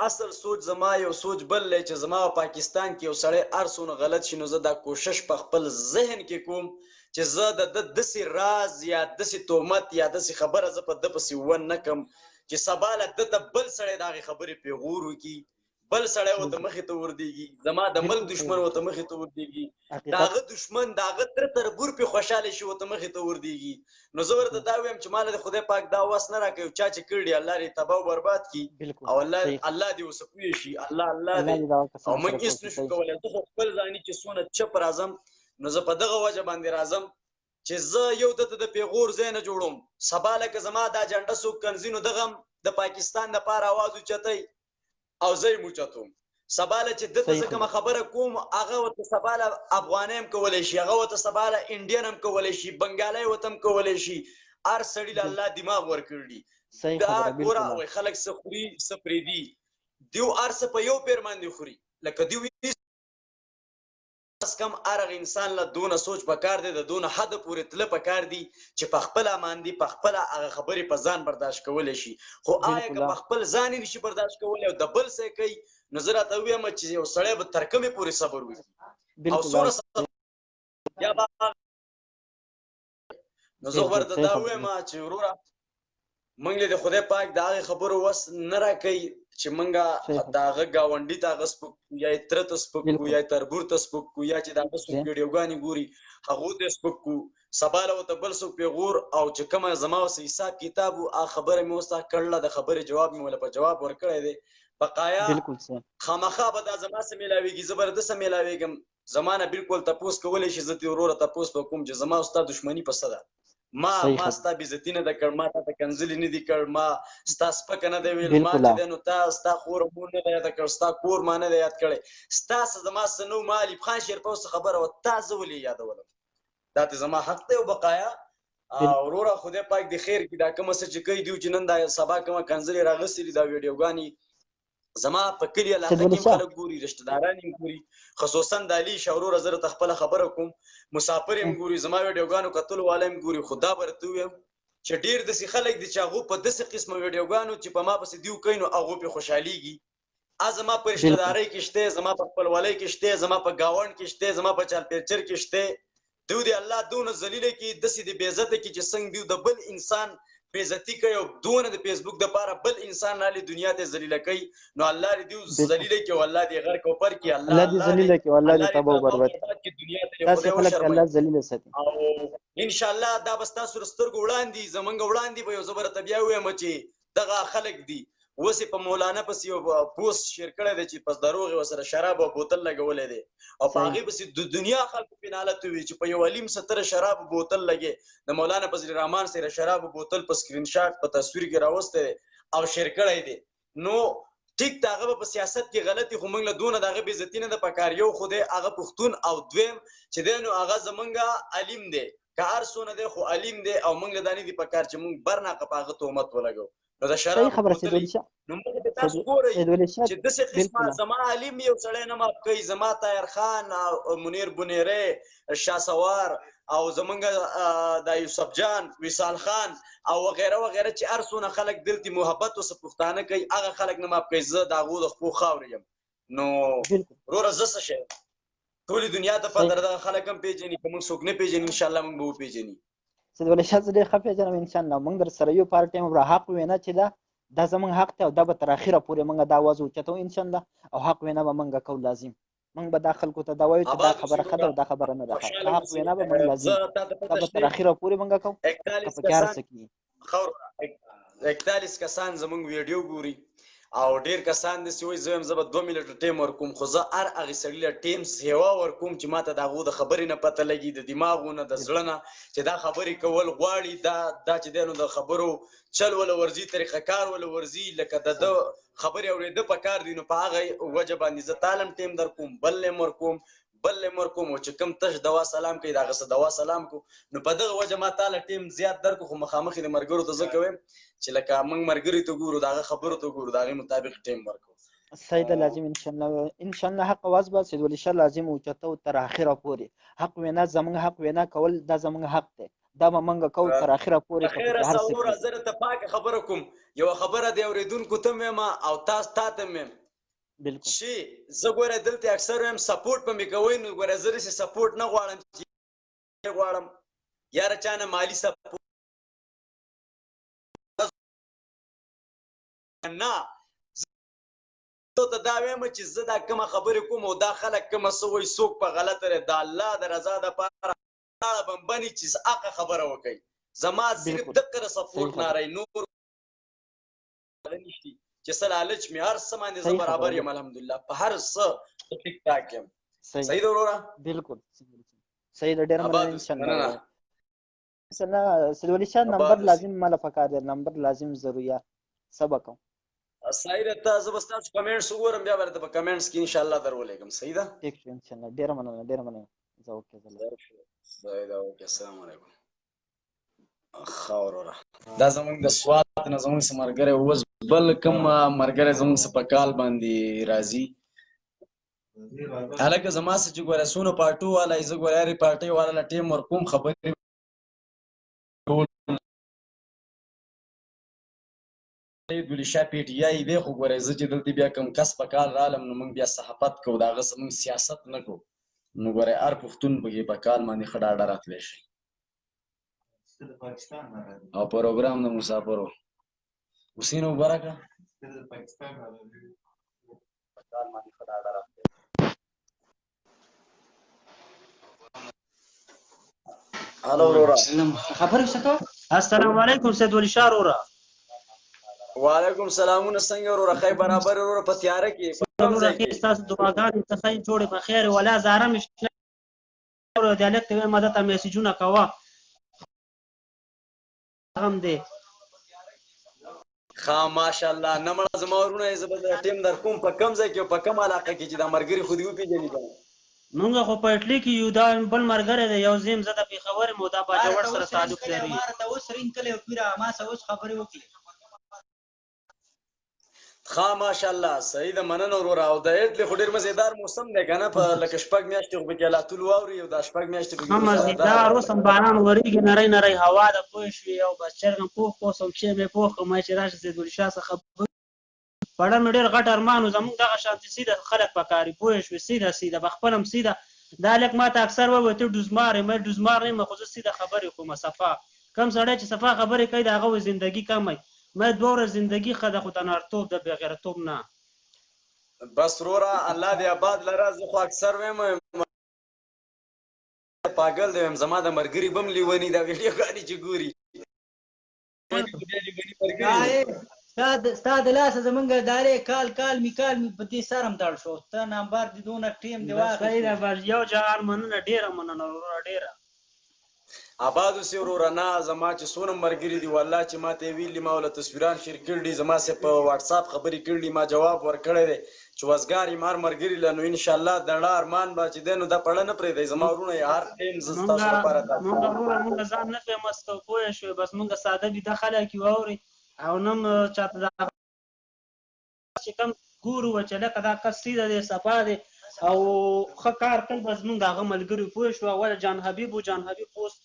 اصل سوچ زما یو سوچ بل لې چې زما پاکستان کې یو سړی ارسونه غلط شي نو زه دا کوشش په خپل ذهن کې کوم چې زه د دسي راز یا دسي تهمت یا دسي خبره زه په د پسې ون نکم چې سباله د بل سړی دا خبرې پیغور وکي بل سړی وته مخې ته وردیږي زما د ملک دشمن وته مخې ته وردیږي داغه دشمن داغه تر بور په خوشاله شي وته مخې ته وردیږي نو زه ورته دا ویم چې مال د خدای پاک دا واس نه راکوي چا چې کړی الله لري تباہ او برباد کی او الله دې وسپوي شي الله دې او موږ هیڅ نشو کولای زه خپل ځاني چې سونه چپ راځم نو زه په دغه وجه باندې راځم چې زه یو د پیغور زین جوړوم سباله که زما دا جنډه سو کنزینو دغه د پاکستان د پاره आवाज اوچتای او زي موچتوم سباله چې دته کوم خبره کوم هغه وت سباله افغانیم کولای شي هغه وت سباله انډینم کولای شي بنگالای وتم کولای شي ار سړی الله دماغ ورکړي دا ګوره وای خلک سخري سپریدي دیو ارس په یو پیر باندې خوري لکه دیو کم ارغ انسان له دونه سوچ پکار دی د دونه حد پورې تل پکار دی چې په خپل باندې په خپل هغه خبرې په ځان برداشت کولای شي خو آیا که په خپل ځان نشي برداشت کولای او د بل څه کوي نظر ته ویم چې یو سړی به تر کومه پورې صبر وکړي او سوره یا به نو زه ورته دا وایم چې وروره موږ له خدای پاک د هغې خبرو وس نه راکوي چې موږ د هغه ګاونډي ته هغه سپک کړو یا یې تره ته سپک کړو یا یې تربور ته سپک کړو یا چې د هغه څوک ویډیوګانې ګوري هغو ته یې سپک کړو سبا له ورته بل څوک پیغور او چې کومه زما اوس حساب کتاب و هغه خبره مې اوس کړله د خبرې جواب مې ورله په جواب ورکړی دی بقایا خامخا به دا زما څه میلاویږي زه به د ده څه میلاویږم زما نه بلکل تپوس کولی شي زه دې وروره تپوس به کوم چې زما او ستا دښمني په څه ده ما ستا بېزتي نه ده کړ ما تا ته کنځلې نه دي کړ ما ستا سپکه نه دی ویل ما چې دی نو تا ستا خور مور نه ده یاده کړ ستا کور ما نه دی یاد کړی ستا څه زما څه نو ما الف خان شیرپه څه خبره وه تا زه ولې یادولم دا ته زما حق دی او بقایا وروره خدای پاک د خیر کړي دا کومه څه چې کوي دوی چې نن دا سبا کومه کنځلې راغستې دي دا ویډیوګانې زما په کلي علاقه کې خلک ګوري رشته داران یې ګوري خصوصا د علي شه وروره زه درته خپله خبره کوم مسافر یې ګوري زما ویډیوګانو کتلو والا یې ګوري خو دا به درته ووایم چې ډېر داسې خلک دي چې هغو په داسې قسمه ویډیوګانو چې په ما پسې دوی کوي نو هغو پرې خوشحالېږي زما په رشته دارۍ کې شته زما په خپلوالۍ کې شته زما په ګاونډ کې شته زما په چالپیچر کې شته دوی د الله دونه ذلیله کې داسې د بېعزته کې چې څنګه دوی د بل انسان بېعزتي کوي او دونه د فیسبوک دپاره بل انسان رالي دنیا ته ذلیله کوي نو الله دې دوی ذلیله کړي او الله دې غرق او پر کړي الله دې ذلیله کړي او الله دې تباه او برباد کړي دنیا ته داسې خلک الله ذلیله ساتي او انشاءالله دا به ستاسو د سترګو وړاندې زمونږ وړاندې به یو زه به درته بیا ووایم چې دغه خلک دي اوس یې په مولانا پسې یو پوسټ شیر کړی دی چې پس دروغ یې ورسره شراب او بوتل لګولی دی او په هغې پسې د دنیا خلکو پې نالت ووي چې په یو علیم ستره شراب بوتل لګې د مولانا فضل الرحمن سره شراب بوتل په سکرین شاټ په تصویر کې راوستی دی او شیر کړی دی نو ټیک د هغه به په سیاست کې غلطي خو موږ له دونه د هغه بېعزتي نه ده پکار یو خو دی هغه پښتون او دویم چې دی نو هغه زمونږ علیم دی که هر څونه دی خو علیم دی او موږ له دا نه دي پکار چې موږ برناقه په هغه تهمت ولګو نو د شراب نو موږ ته تاسو ګورئ چې داسې قسمه زما علیم یو سړی نه ماف کوي زما طاهر خان منیر بنیری شاه سوار او زمونږ د یوسف جان وصال خان او وغیره وغیره چې هر څونه خلک دلته محبت ورسه پښتانه کوي هغه خلک نه ماف کوي زه د هغو د خپلو خاورې یم نو وروره زه څه شی ټولې دنیا ته پته ده دغه خلک هم پېژني که موږ څوک نه پېژني انشاءالله موږ به وپېژني سید ولی شاه زه ډېر ښه پېژنم انشاءالله موږ در سره یو پاره ټایم را حق وینا چې دا زموږ حق دی او دا به تر اخره پورې موږ دا آواز اوچتو انشاءالله او حق وینا به موږ کوو لازم موږ به دا خلکو ته دا وایو چې دا خبره ښه ده او دا خبره نه ده ښه حق وینا به موږ لازم دا به تر اخره پورې موږ کوو که پکې هر څه کېږي 41 کسان زموږ ویډیو ګوري او ډېر کسان داسې وایي زه وایم زه به 2 منټه ټایم ورکوم خو زه هر هغې سړي له ټایم سیوا ورکوم چې ما ته د هغو د خبرې نه پته لګي د دماغو نه د زړه نه چې دا خبرې کول غواړي دا چې دی نو د خبرو چل وله ورځي طریقه کار وله ورځي لکه د ده خبرې اورېده په کار دي نو په هغه وجه باندې زه تالم ټایم در کوم بل یم ورکوم بل یم ورکوم او چې کوم تش دوا سلام کوي د هغه څه دوا سلام کو نو په دغه وجه ما تاله ټایم زیات درکو خو مخامخ د ملګرو ته زه کوم چې لکه موږ ملګري ته ګورو د هغه خبرو ته ګورو د هغې مطابق ټایم ورکو صحیح ده لازم انشاءالله حق آواز به سید ولی شاه لازم اوچتو تر اخره پورې حق وینا زموږ حق وینا کول دا زموږ حق دی دا به موږ کوو تر اخره پورې خیره صوره زه درته پاکه خبره کوم یوه خبره د اورېدونکو ته مې او تاسو تا ته مې بالکل چې زه ګوره دلته اکثر وایم سپورټ به مې کوئ نو ګوره زه داسې سپورټ نه غواړم چې غواړم یاره چا نه مالي سپورټ نه زه ته دا وایم چې زه دا کومه خبرې کوم او دا خلک کومه څه وایي څوک په غلطه دی د الله د رضا دپاره لاړه بمبني چې هغه خبره وکړئ زما صرف دقه د سپورټ ناری نور نشتي چې څه لالچ مې هر څه باندې زه برابر یم الحمدلله په هر څه ټیک ټاک یم صحیح ده وروره بالکل صحیح ده ډېره مننه انشاءالله سید ولی شاه نمبر لازم ماله پکار دی نمبر لازم ضروري سبا کوم صحیح ده ته زه به ستاسو کمنټس وګورم بیا به درته په کمنټس کې انشاءالله در ولېږم صحیح ده ټیک شو انشاءالله ډېره مننه زه اوکې صحیح ده اوکې السلام علیکم ښه وروره دا زموږ د سوات نه زموږ څه ملګری اوس بل کوم ملګری زموږ څه په کال باندې راځي هلکه زما څه چې ګوره څونه پارټو والا زه ګوره هرې پارټۍ والا له ټیم ورکوم خبرې دولی شاه پی ټي آی دی خو ګوره زه چې دلته بیا کوم کس په کال رالم نو موږ بیا صحافت کوو د هغه څه موږ سیاست نه کوو نو ګورئ هر پښتون پکې په کال باندې ښه ډاډه راتلی شي د پاکستان نه راځي او پروګرام د مسافرو حسین مبارکه د پاکستان نه راځي په کال باندې ښه ډاډه راتلی هلو وروره خبرې څه کوه السلام علیکم سید ولی شاه وروره وعلیکم سلامونه څنګه وروره خی برابر وروره په تیاره کې په کوم ځای کې ستاسو دعاګانې ته ښې جوړې په خیر ولا زاره مې شته دیالکت ویې مده ته میسیجونه کوه هم دی ښه ماشاءالله نه مړه زما ورونه یې زه به ټیم در کوم په کوم ځای کې او په کوم علاقه کې چې دا ملګري خو دې وپېژني که مونږ خو په اټلي کې یو دا بل ملګری دی یو زه یم زه د پېښور یم او دا باجوړ سره تعلق لري ښه ماشاءالله صحیح ده مننه وروره او د اټلي خو ډېر مزېدار موسم دی که نه په لکه شپږ میاشتې خو پکې لاتول واوري او دا شپږ میاشتې پکې ښه مزېدار اوس هم باران ورېږي نری نری هوا ده پوه شوې او بس چرګم پوخ سوم چې مې پوخ کړم چې راشه سیدولي شاه څخه پړه مې ډېر غټ ارمان و زموږ دغه شانتې سیده خلک پکاري پوه شوې سیده سیده به خپل هم سیده دا هلک ما ته اکثر ووایي ته ډوزمار یې مې ډوزمار نه یم خو زه سیده خبرې کوم صفا کم سړی چې صفا خبرې کوي د هغه وایي زندګي کمی مې دوه ورځ زندګي ښه ده خو د نارتوب د بېغیرتوب نه بس وروره الله دې آباد لره زه خو اکثر ویم پاگل دی ویم زما د ملګري به هم لیوني دا ویډیوګانې چې ګوري ستا د لاسه زمونږ دارې کال می په دې سر هم دړ شو ته نمبر دې دونه ټیم دې واخیست یو جهان مننه ډېره مننه وروره ډېره آباد اوسې وروره نه زما چې څونه ملګري دي والله چې ما ته یې ویلي ما وله تصویران شیر کړي دي زما سې په واټساپ خبرې کړي ما جواب ورکړی دی چې وزګار یم هر ملګري له نو انشاءالله دړه ارمان به چې دی نو دا پړه نه پرېږدی زما وروڼه یې هر ټیم زه ستاسو لپاره مونږ وروره مونږ ځان نه فیمس کوو پوه شوې بس مونږ ساده بیده خلک یو اورې او نه چاته چې کوم ګورو چې لکه دا کس سیده دی صفا دی او ښه کار کوي بس مونږ د هغه ملګري پوه شو اول جان حبیب و جان حبیب پوست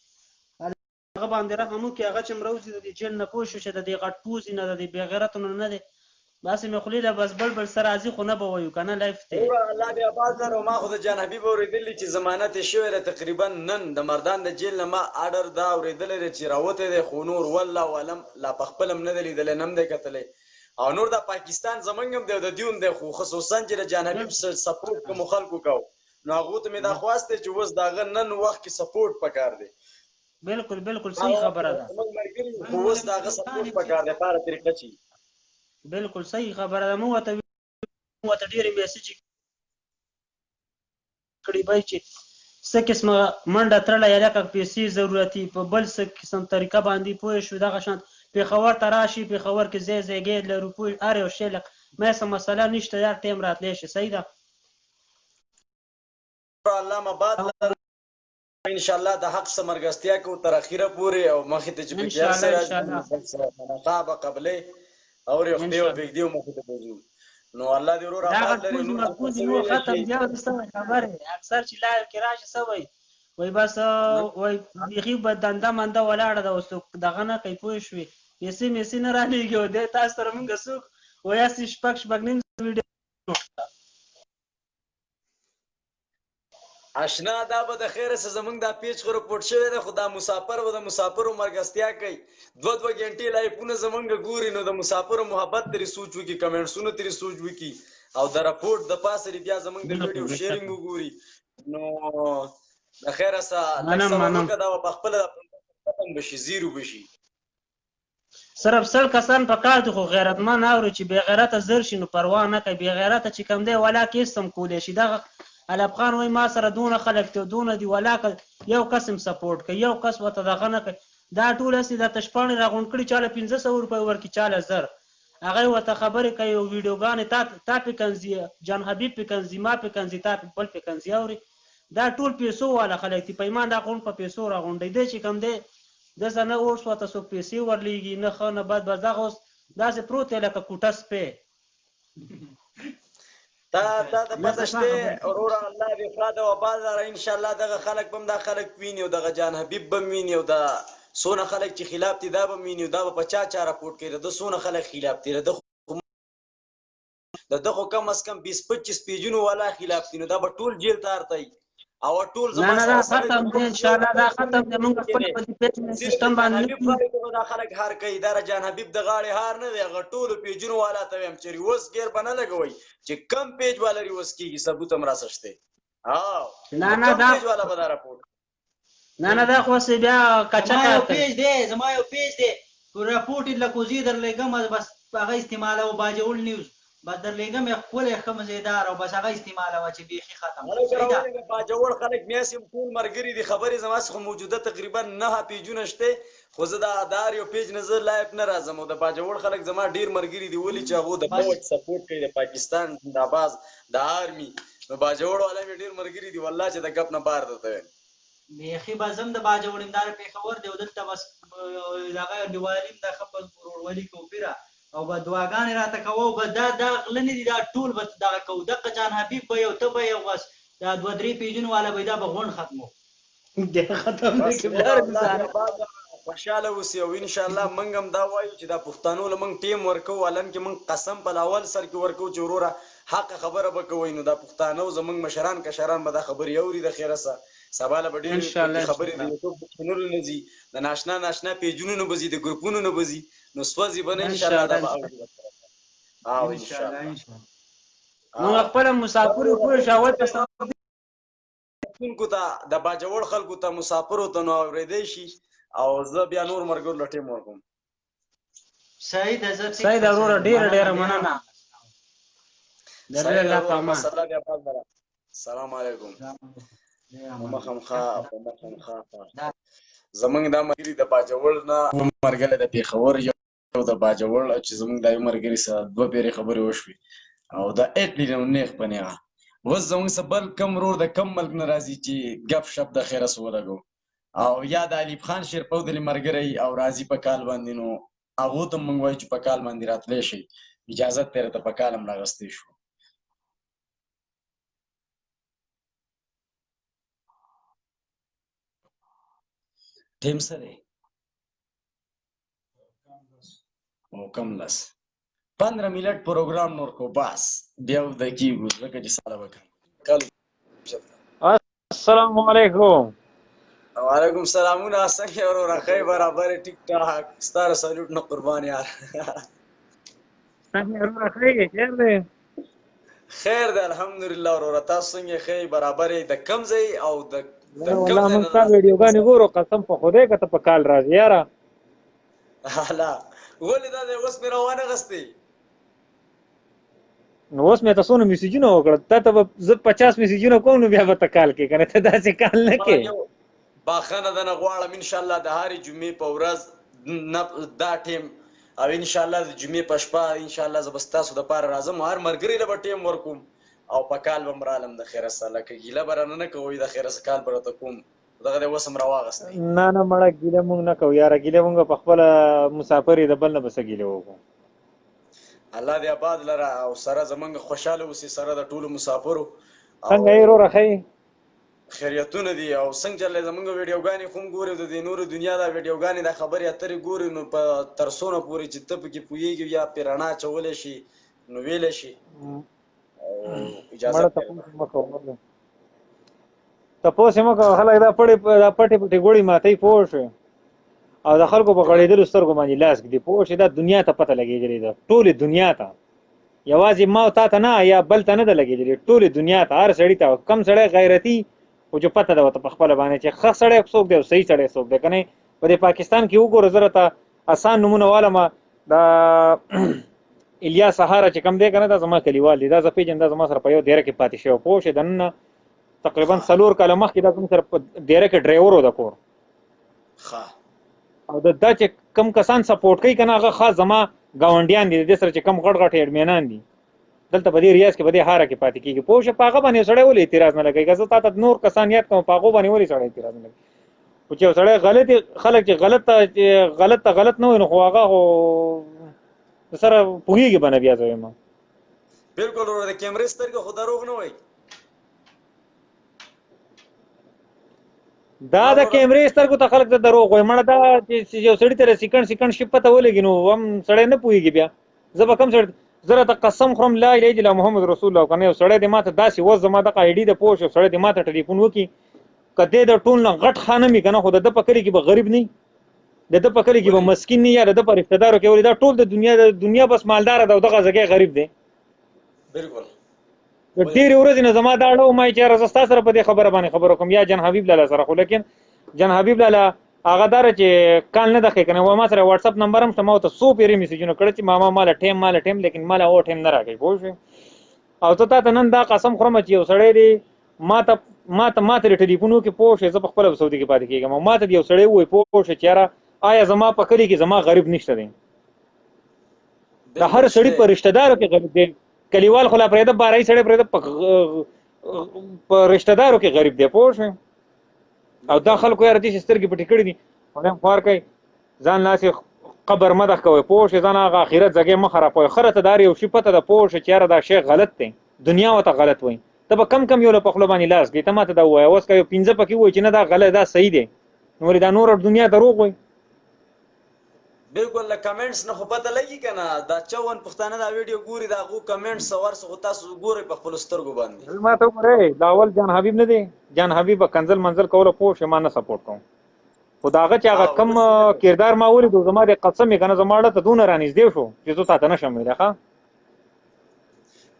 هغه باندې رحم وکړي هغه چې مروځي د دې جیل نه پوه شو چې د دې غټ پوځي نه د دې بېغیرتو نه دی داسې مې خولې له بس بل سره راځي خو نه به وایو که نه لایف دی الله دې آباد لره ما خو د جان حبیب اورېدلي چې ضمانت یې شوی دی تقریبا نن د مردان د جیل نه ما اډر دا اورېدلی دی چې راوتی دی خو نور والله علم لا په خپل هم نه دی لیدلی نه هم دی کتلی او نور دا پاکستان زمونږ هم دی او د دوی هم دی خو خصوصا چې د جان حبیب سپورټ کومو خلکو کوو نو هغو ته مې دا خواست دی چې اوس د هغه نن وخت کې سپورټ پکار دی بالکل بالکل صحیح خبره ده خو اوس د هغه سپورټ پکار دی په هره طریقه چې بالکل صحیح خبره ده موږ ورته ډېرې میسج کړي بای چې څه قسمه منډه تړله یا لکه پیسې ضرورتي په بل څه قسم طریقه باندې پوه شو دغه شان پېښور ته راشي پېښور کې ځای ځایګی لرو پوه هر یو شی لکه ما څه مسله نشته یا ټایم راتلی شي صحیح ده الله مباد انشاءالله د حق څه ملګرتیا کوو تر اخره پورې او مخې ته چې پکې هر څه راځي تنخوا به قبلې او یو خدای او بېږدي مخې ته به ځو نو الله دې ورور آباد لري نور ختم دی او د سوی خبرې اکثر چې لایو کې راشي سوی وای بس وای بیخي به دنده منده ولاړه ده اوس دغه نه کوي پوه شوې میسي نه رالېږي او دی تاسو سره مونږ څوک وایي هسې شپږ نیم ویډیو اشنا دا به د خیره څه زمونږ دا پیج خو رپورټ شوی دی خو دا مسافر و د مسافرو ملګرتیا کوي دوه ګنټې لایفونه زمونږ ګوري نو د مسافرو محبت ترې سوچ وکړي کمنټسونه ترې سوچ وکړي او د رپورټ د پاسه بیا زمونږ د ویډیو شیرینګ وګوري نو د خیره څه لږ صبر وکړه دا به په خپله ختم بشي زیرو بشي صرف سل کسان په کار دي خو غیرتمن اوري چې بې غیرته زر شي نو پروا نه کوي بې غیرته چې کوم دی ولا کیس هم کولی شي دغه علب خان وایي ما سره دونه خلک دي دونه دي ولا یو کس هم سپورټ کوي یو کس ورته دغه نه کوي دا ټول هسې دا تشپاڼې راغونډ کړي چاله 500 روپۍ ورکړي چاله زر هغه ورته خبرې کوي او ویډیوګانې تا پې کنځي جان حبیب پې کنځي ما پې کنځي تا بل پې کنځي اوري دا ټول پیسو والا خلک دي پیمان دا غونډ په پیسو راغونډوي دی چې کوم دی داسې نه اوس ورته څوک پیسې ورلیږي نه ښه نه بد بس دغه اوس داسې پروت دی لکه کوټه سپی تا د پته شته وروره الله دې ښه د وبا لره انشاءالله دغه خلک به هم دا خلک ویني او دغه جان حبیب به هم ویني او دا څونه خلک چې خلاف دي دا به هم ویني او دا به په چا راپورټ کوي د ده څونه خلک خلاف دي د ده خو کم از کم 20-25 پیجونو والا خلاف دي نو دا به ټول جیل ته ارتوي او ټول نه زما نه دا ختم دی ان شاء الله دا ختم دی موږ خپل په دې پیج سیستم باندې حبیب غاړې ته دا خلک هار کوي دا جان حبیب د غاړې هار نه دی هغه ټولو پیجونو والا ته ویم چې ریوس ګیر بنه لګوي چې کم پیج والا ریوس کیږي ثبوت هم راسشته نه نه دا پیج والا به دا راپورټ نه نه دا خو بیا کچا زما یو پیج دی راپورټ لکه زی در لګم بس هغه استعمال او باجوړ نیوز بس در لګم خپل ښه مزیدار او بس هغه استعمال او چې بیخي ختم باجوړ خلک میاسم ټول مرګري دي خبرې زما څخه موجوده تقریبا 9 پیجونه شته خو زه دا دار یو پیج نظر لایف نه راځم او د باجوړ خلک زما ډیر مرګري دي ولې چې هغه د فوج سپورټ کوي د پاکستان د باز د آرمي نو باجوړ والا ډیر مرګري دي والله چې د غپ نه بار دته بیخي بازم د باجوړ امدار پیښور دی دلته بس دغه دیوالیم د خپل ورولي کوپیرا او به دعاګانې راته کوو به دا غلنې دي دا ټول به دغه کوو دغه جان حبیب به یو ته به یو بس دا 2-3 پیجونو والا به دا به غون ختمو ختم دی خوشاله اوسئ او ان شاء الله موږ هم دا وایو چې دا پښتنو له موږ ټیم ورکو ولن کې موږ قسم په لاول سر کې ورکو چې وروره حق خبره به کوی نو دا پښتانه زموږ مشران کشران به دا خبرې اوري د خیره سره سبا له ډېرې خبرې د یوټیوب چینلونو نه ځي د ناشنا پیجونو نه بځي د ګروپونو نه بځي نو سوځي به نه ان شاء الله دا به اوري ان شاء الله موږ خپل مسافر په شاوت کو ته د باجوړ خلکو ته مسافر ته نو اورېدې شي او زه بیا نور مرګور لټې مورکم سعید ورور ډیر مننه درله پاما السلام علیکم مخمخه زمنګ دا مرګري د باجوړ نه مرګله د پیښور یو د باجوړ چې زمنګ د مرګري سره دوه پیری خبرې وشوي او دا اټلی نو نیخ پنیغه وز زمنګ سبل کم رور د کم ملک ناراضي چې غب شپ د خیره سو لګو او یا د علي خان شیرپو د مرګري او راضي په کال باندې نو هغه ته مونږ وای چې په کال باندې راتلې شي اجازه تیر ته په کالم راغستې شو ټیم سره او کم لس 15 منټ پروګرام نور کو بس بیا د کیږي ځکه چې ساده وکړ السلام علیکم وعلیکم السلامونه څنګه ورو راخی برابر ټیک ټاک ستاره سالوټ نه قربان یار څنګه ورو راخی خیر دی خیر دی الحمدلله ورو تاسو څنګه خی برابر د کم ځای او د والله موږ تا ویډیوګانې ګورو قسم په خدای کته په کال راځي یاره اهلا ولې دا اوس مې روانه غستې نو اوس مې تاسو نو میسجونه وکړه ته زه 50 میسجونه کوم نو بیا به تکال کې کنه ته داسې کال نه کې باخنه د نه غواړم ان شاء الله د هاري جمعې په ورځ دا ټیم او ان شاء الله د جمعې په شپه ان شاء الله زبستاسو د پاره راځم هر مرګري له ټیم ورکوم او په کال به مرالم د خیره سره لکه ګیله برانه نه کوي د خیره سره کال برته کوم دغه د وسم راواغست نه مړه ګیله مونږ نه کوو یاره ګیله مونږ په خپل مسافرې د بل نه بس ګیله وکړو الله دې آباد لره او سره زمونږ خوشاله اوسې سره د ټولو مسافرو څنګه یې ورو راخی خیریتونه دي او څنګه چې زمونږ ویډیوګانې خو ګوري د نورو دنیا دا ویډیوګانې د خبرې اترې ګوري نو په ترسونه پورې چې ته پکې پوهېږي یا پیرانا چولی شي نو ویلی شي اجازه تپوس یې مه کوه خلک دا پټې ګوړې ماتوي پوه شوې او د خلکو په غړېدلو سترګو باندې لاس ږدي پوه شوې دا دنیا ته پته لګېدلې ده ټولې دنیا ته یوازې ما او تا ته نه یا بل ته نه ده لګېدلې ټولې دنیا ته هر سړي ته کم سړی غیرتي خو چې پته ده ورته په خپله باندې چې ښه سړی څوک دی او صحیح سړی څوک دی که نه په دې پاکستان کې وګوره زه راته اسان نومونه والمه دا الیاس سهاره چې کم دی که نه دا زما کلیوال دی دا زه پېژنم دا زما سره په یو دیره کې پاتې شوی پوه شوې دننه تقریبا 4 کاله مخکې دا زموږ سره په دیره کې ډرایور و د کور او دا چې کم کسان سپورټ کوي که نه هغه خاص زما ګاونډیان دي د دې سره چې کم غټ غټ ایډمینان دي دلته په دې ریاض کې په دې هاره کې پاتې کېږي پوه شوې په هغه باندې سړی ولې اعتراض نه لګوي که زه تا ته نور کسان یاد کوم په هغو باندې ولې سړی اعتراض نه لګوي خو چې یو سړی خلک چې غلط نه وي نو خو هغه خو سره پوهېږي به نه بیا زه وایم بلکل ورور د کیمرې سترګې خو دروغ نه وایي دا د کیمرې سترګو ته خلک ته دروغ وایي مړه دا چې یو سړي ته سیکنډ شي پته ولګي نو هم سړی نه پوهېږي بیا زه به کوم سړی زه راته قسم خورم لا اله الا محمد رسول الله کنه یو سړی دې ماته داسې وس زما دغه آی ډي د پوه شو سړی دې ماته ټلیفون وکړي که دې د ټول نه غټ خانه مې که نه خو د ده په کلي کې به غریب نه د ده په کلي کې به مسکین نه یا د ده په رشته دارو کې ولې دا ټول د دنیا بس مالداره ده او دغه ځګی غریب دی بالکل د ډېرې ورځې نه زما دا اړه وما چې یاره زه ستا سره په دې خبره باندې خبره کوم یا جان حبیب لاله سره خو لیکن جان حبیب لاله هغه داره چې کال نه دخې که نه ما سره واتساپ نمبر هم شته ما ورته څو پیرې میسیجونه کړي چې ماما ماله ټیم لیکن ماله او ټیم نه راکوي پوه شوې او ته تا ته نن دا قسم خورم چې یو سړی دی ما ته ټلیفون وکړي پوه شوې زه په خپله سعودي کې پاتې کېږم او ما ته یو سړی ووایي پوه شوې چې یاره آیا زما په کلي کې زما غریب نشته دی د هر سړي په رشته دارو کې غریب دی کلیوال خو لا پرېږده بارایي سړی پرېږده په رشته دارو کې غریب دی پوه شوې او دا خلکو یاره داسې سترګې پټې کړي دي خدای خوار کوي ځان لاسې قبر مدح کوئ پوه شوې ځان هغه آخرت ځګی مه خرابوئ ښه راته دا یو شي پته ده پوه شوې چې یاره دا شی غلط دی دنیا ورته غلط وایي ته به کم یو له په خوله باندې لاس کړي ته ماته دا ووایه اوس که یو 15 پکې ووایي چې نه دا غلط دا صحیح دی نو ولې دا نور دنیا دروغ وایي بالکل له کمنټس نه خو پته لګي که نه دا 54 پښتانه دا ویډیو ګوري د هغو کمنټس ورس خو تاسو ګورئ په خپلو سترګو باندې ما ته وګورئ دا اول جان حبیب نه دی جان حبیب کنزل منزل کوله پوه شوې ما نه سپورټ کوم خو د هغه چې هغه کم کردار ما ولیدو زما د قسم یې که نه زما اړه ته دونه رانږدې شو چې زه تا ته نشم ویلی ښه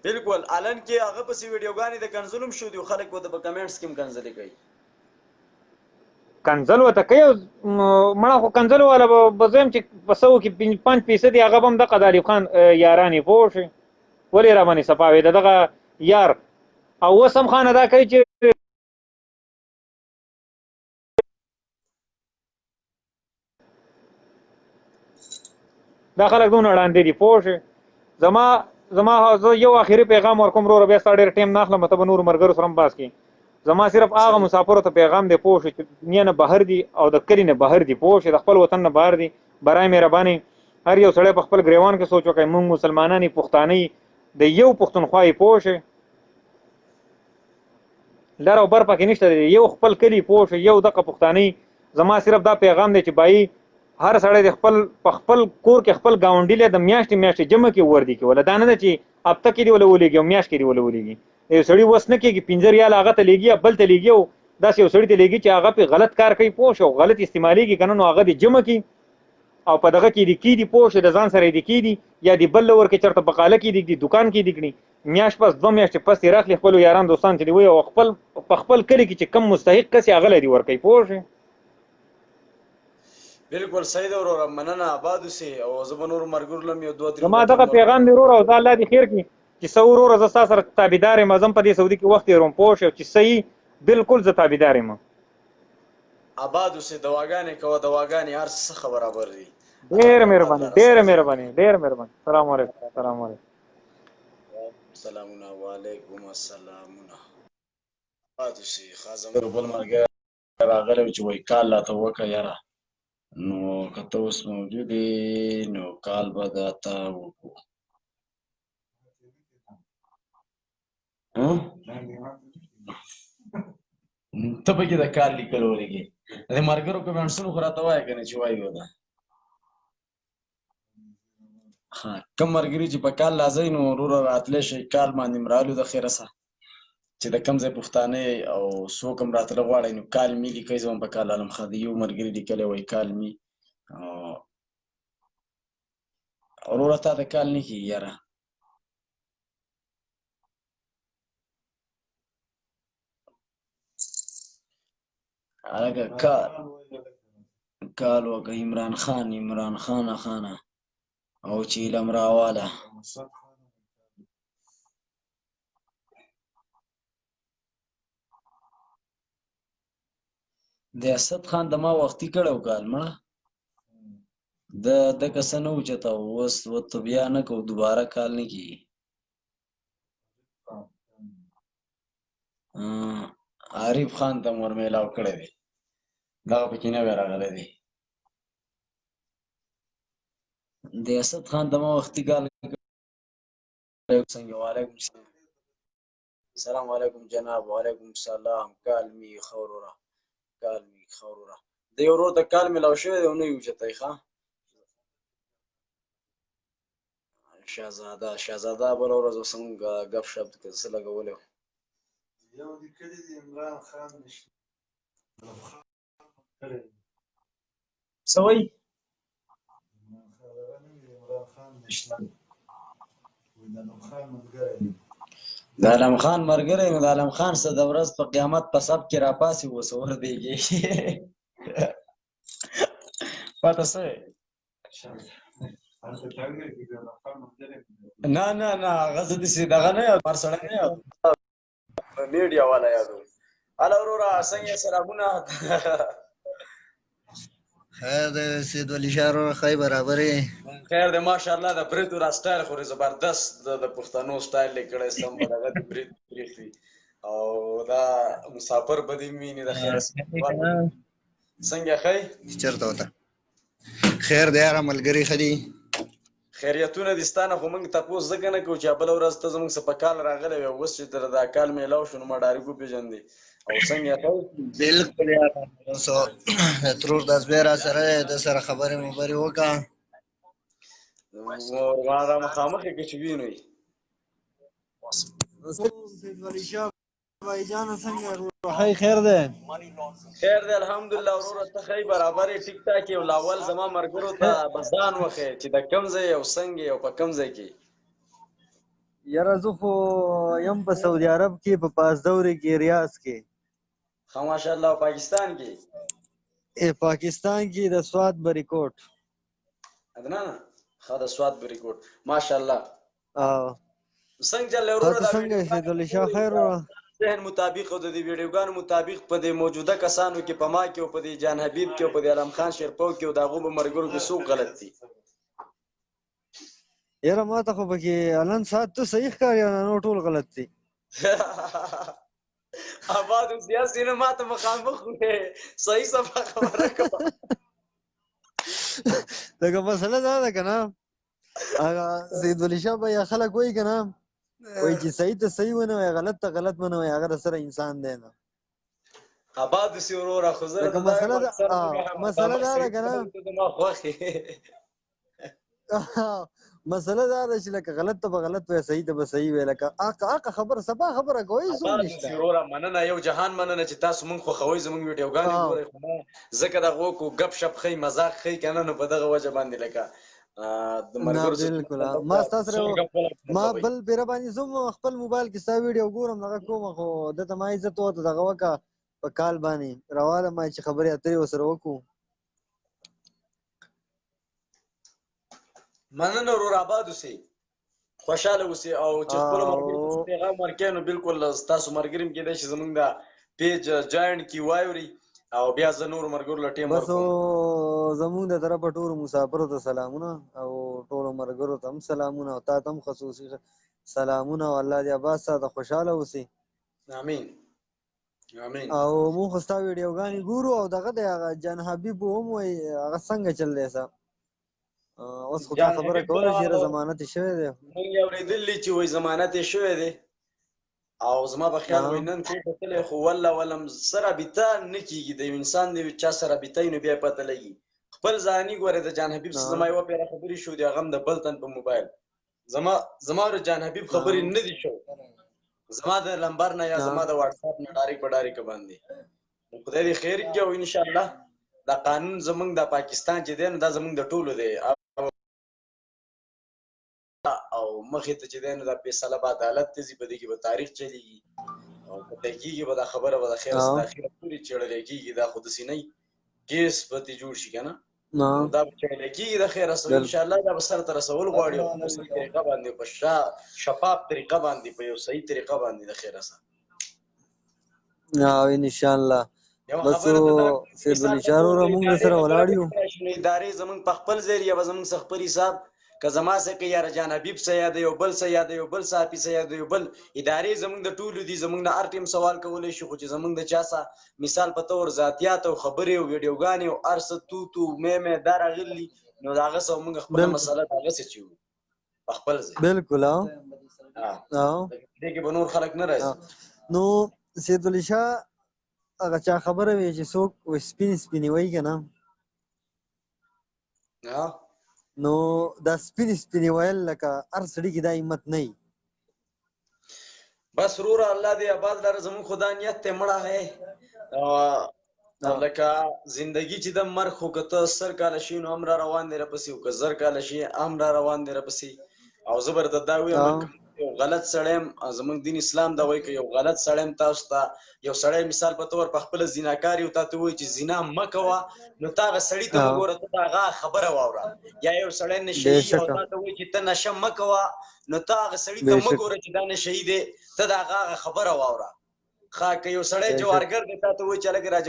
بالکل الان کې هغه پسې ویډیوګانې د کنزل هم شو دي خلک به د په کمنټس کې هم کنزلې کوي کنزل ورته کوي مړه خو کنزل والا به زه یم چې په 100 کې 5% هغه به هم دغه د ایوب خان یاران یې پوه شوې ولې را باندې صفاوې د دغه یار او اوس هم خانه دا کوي چې دا خلک دونه ړاندې دي پوه شوې زما زه یو آخري پیغام ورکوم وروره بیا ستا ډېر ټایم نه اخلم ته به نورو ملګرو سره هم بحث کړي زما صرف هغه مسافرو ته پیغام دی پوه شوې چې دنیا نه بهر دي او د کلي نه بهر دي پوه شوې د خپل وطن نه بهر دي برای مهرباني هر یو سړی په خپل ګریوان کې سوچ وکړي موږ مسلمانان یې پښتانه یې د یو پښتونخوا یې پوه شوې لر او بر پکې نشته دی یو خپل کلي پوه شوې یو دغه پښتانه زما صرف دا پیغام دی چې بایي هر سړی د په خپل کور کې خپل ګاونډي له د میاشتې جمع کې وردي کې ولا دا نه ده چې هفته کې دی ولا ولېږي او میاشت کې دی ولا ولېږي یو سړي وس نه کېږي 15 ریال هغه ته لېږي بل ته لېږي او داسې یو سړي ته لېږي چې هغه پې غلط کار کوي پوه شو غلط استعمالېږي که نه نو هغه دې جمع کړي او په دغه کې دې کېدي پوه شو د ځان سره یې دې کېدي یا دې بل له ورکړي چېرته بقاله کې دې کړي دوکان کې دې کړي میاشت پس 2 میاشتې پس یې راخلي خپلو یاران دوستان چې دې وایي او په خپل کلي کې چې کم مستحق کس یې هغه له دې ورکوي پوه شوې بالکل صحیح ده وروره مننه آباد اوسې او زه به نورو ملګرو له هم یو 2-3 زما دغه پیغام دی وروره او دا الله دې خیر کړي چې څه وروره زه ستا سره تابعدار یم زه هم په دې سعودي کې وخت تېروم پوه شو چې صحیح بالکل زه تابعدار یم آباد اوسې دواګانې کوه دواګانې هر څه ښه برابر دي ډېره مهرباني ډېره مهرباني ډېره مهرباني السلام علیکم السلام علیکم سلامونه وعلیکم السلامونه آباد اوسې ښه زموږ بل ملګری راغلی و چې وایي کال راته وکړه یاره نو که ته اوس موجود یې نو کال به درته وکړو ته پکې د کال لیکل ولګې د ملګرو کمنټسونو خو راته وایه که نه چې وایي وده کم ملګري چې په کال راځئ نو وروره راتلی شئ کال باندې م رالو د خیره سه چې د کوم ځای پښتانه او څوک هم راتله غواړئ نو کال مې لیکئ زه هم په کال عالم ښه د یو ملګري لیکلی وایي کال مې وروره تا د کال نه کېږي یاره هلکه کال وکړه عمران خانه خانه او چیلم راواله د اسد خان د ما وختي کړی و کال مړه د که څه نه و چېته اوس ورته بیا نه کوو دوباره کال نه کېږي عارف خان ته مو ور میلاو کړی دی دغه پکې نوی راغلی دی د اسد خان د ما وختي کال څنګه وعلیکم السلام السلام علیکم جناب وعلیکم السلام کال می خوروره د یو ورور د کال میلاو شوی دی او نه یې اوچتی ښه شهزاده بله ورځ اوس هم ګپ شپ څه لګولی و یو لیکلي دي عمران خان نشته څه وایي عمران خان نشته د علم خان ملګری دی د علم خان ملګری نو د علم خان څه د ورځ په قیامت په سب کې راپاسې اوس وردېږي پته څه هلته ټاګر کې د علم خان ملګری دی نه هغه زه داسې دغه نه یاد مار سړی نه یاد میډیا والا یادوم هله وروره څنګه یې سلامونه خیر دی سید ولی شاه وروره ښه برابر یې خیر دی ماشاءالله د برید ورا سټایل خو زبردست د پښتنو سټایل یې کړی سم به دغه د برید پرېښي او دا مسافر به دې ویني د خیر څنګه ښی چېرته وته خیر دی یاره ملګري ښه دي خیریتونه دي ستا نه خو موږ تپوس ځکه نه کوو چې بله ورځ ته زموږ څه په کال راغلی وې اوس چې تر دا کال میلاو شو نو ما ډارګ وپېژندې او څنګه ښی بلکل یاره اوسو ترور داس بیا را سره دی ده سره خبرې مبرې وکړه را مخامخ یې که چې وینئ سید ولی شاه بھائی جانه څنګه ښه خیر دی خیر دی الحمدلله وروره ته ښی برابر یې ټیک ټاک یې لاول زما ملګرو ته به ځان وښیې چې د کوم ځای او څنګه او په کوم ځای کې یاره زه خو یم په سعودي عرب کې په پاسدوري کې ریاض کې ښه ماشاءالله پاکستان کې پاکستان کې د سوات بریکوټ ادنانه ښه د سوات بریکوټ ماشاءالله څنګه چل تاسو څنګه سید ولی شاه خیر وروره ذهن مطابق او د دې ویډیوګانو مطابق په دې موجوده کسانو کې په ما کې او په دې جان حبیب کې او په دې علم خان شیرپو کې او د هغو په ملګرو کې څوک غلط دي یاره ما ته خو پکې الان ساعت ته صحیح ښکاري نو ټول غلط دي آباد سیاسي نه ما ته مخامخ وې صحیح صفه خبره کوه دغه مسله دا ده که نه هغه سید ولی شاه بھائی خلک وایي که نه وایي چې صحیح ته صحیح ونه وایي غلط ته غلط ونه وایي هغه سره انسان دی نه آباد سي وروره خو زه مسله دا ده که نه زما خوښې مسله دا ده چې لکه غلط ته به غلط وایي صحیح ته به صحیح وایي لکه اقه خبره صفا خبره کوئ څوک نشته وروره مننه یو جهان مننه چې تاسو مونږ خوښوئ زموږ ویډیوګانې ګورئ خو ما ځکه دغه وکړو ګپ شپ ښیي مذاق ښیي که نه نو په دغه وجه باندې لکه نه بالکل ما ستاسو سره ما بل بیره باندې زه خپل موبایل کې ستا ویډیو ګورم دغه کوم خو دته ما عزت وته دغه وکړه په کال باندې روانه ما چې خبرې اترې ورسره وکړو مننه ورور آباد اوسئ خوشحاله اوسئ او چې خپلو ملګرو ته پیغام ورکوئ نو بالکل ستاسو ملګري هم کېدای شي زموږ دا پیج جوین کړي واوري او بیا زه نورو ملګرو له ټیم ورکوم زموږ د طرفه ټولو مسافرو ته سلامونه او ټولو ملګرو ته هم سلامونه او تا ته هم خصوصي سلامونه او الله دې آباد ساته خوشحاله اوسئ امین امین او موږ خو ستا ویډیوګانې ګورو او دغه دی هغه جان حبیب هم وایي هغه څنګه چل دی صاحب اوس خو تا خبره کوله چې ضمانت یې شوی دی موږ یې اورېدلي چې وایي ضمانت یې شوی دی او زما په خیال وایي نن څوک کتلی خو والله ولم څه رابطه نه کېږي د یو انسان د یو چا سره رابطه وي نو بیا یې پته لګي خپل ځاني ګورې د جان حبیب څه زما یوه پیره خبرې شو د هغه هم د بل تن په موبایل زما د جان حبیب خبرې نه دي شو زما د لمبر نه یا زما د واټساپ نه ډایرک په ډایرک باندې خدای دې خیر کړي او انشاءالله دا قانون زموږ د پاکستان چې دی نو دا زموږ د ټولو دی او مخې ته چې دی نو دا فیصله به عدالت ته ځي په دې کې به تاریخ چلیږي او په تحقیق به دا خبره به د خیر څخه د اخره پورې څېړلی کېږي دا خو داسې نه وي کیس به ترې جوړ شي که نه دا به څېړلی کېږي د خیره سره انشاءالله دا به سر ته رسول غواړي او په صحیح طریقه باندې په شفاف طریقه باندې په یو صحیح طریقه باندې د خیره سره انشاءالله بس سید ولی شاه وروره موږ سره ولاړ یو ادارې زموږ په خپل ذریعه به زموږ څخه خپل حساب که زما څه که یاره جان حبیب څه یا د یو بل څه یا د یو بل صحافي څه یا د یو بل ادارې زموږ د ټولو دي زموږ نه هر ټیم سوال کولی شي خو چې زموږ د چا څه مثال په طور ذاتیات او خبرې او ویډیوګانې او هر څه تو مې دا راغلي نو د هغه څه موږ خپله مسله د هغسې چې وو په خپل ځای بالکل دې کې به نور خلک نه راځي نو سید ولی شاه هغه چا خبره وي چې څوک سپینې وایي که نه نو دا سپینې ویل لکه هر سړي کې دا همت نه وي. بس وروره الله دې آباد لره زموږ خدا نیت ته مړه ہے لکه زندگی چې د مرګ خو که ته 100 کاله شي نو هم را روان دی راپسې او که 1000 کاله شي هم را روان دی راپسې. او زه به درته دا ووایم یو غلط سړی زموږ دین اسلام دا وایي که یو غلط سړی تاسو ته یو سړی مثال په طور په خپله زیناکار یو تا ته وایي چې زنا مه کوه نو ته هغه سړي ته مه ګوره ته د هغه خبره واوره. یا یو سړی نشهي او تا ته وایي چې ته نشه مه کوه نو ته هغه سړي ته مه ګوره چې دا نشهي دی ته د هغه خبره واوره. که یو سړی جوارګر دی تا ته وایي چې هلکه را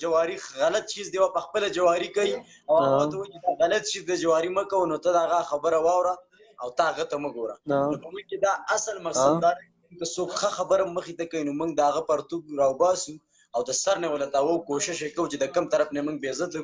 جواري غلط چیز دی او په خپله جواري کوي او هغه ته وایي چې دا غلط چیز دی جواري مه کوه نو ته د هغه خبره واوره او تا هغه ته مه ګوره. نو په موږ کې دا اصل مقصد دا دی که څوک ښه خبره مخې ته کوي نو موږ د هغه پرتوګ راوباسو او د سر نه ولته کوشش یې کوو چې د کوم طرف نه موږ بې عزته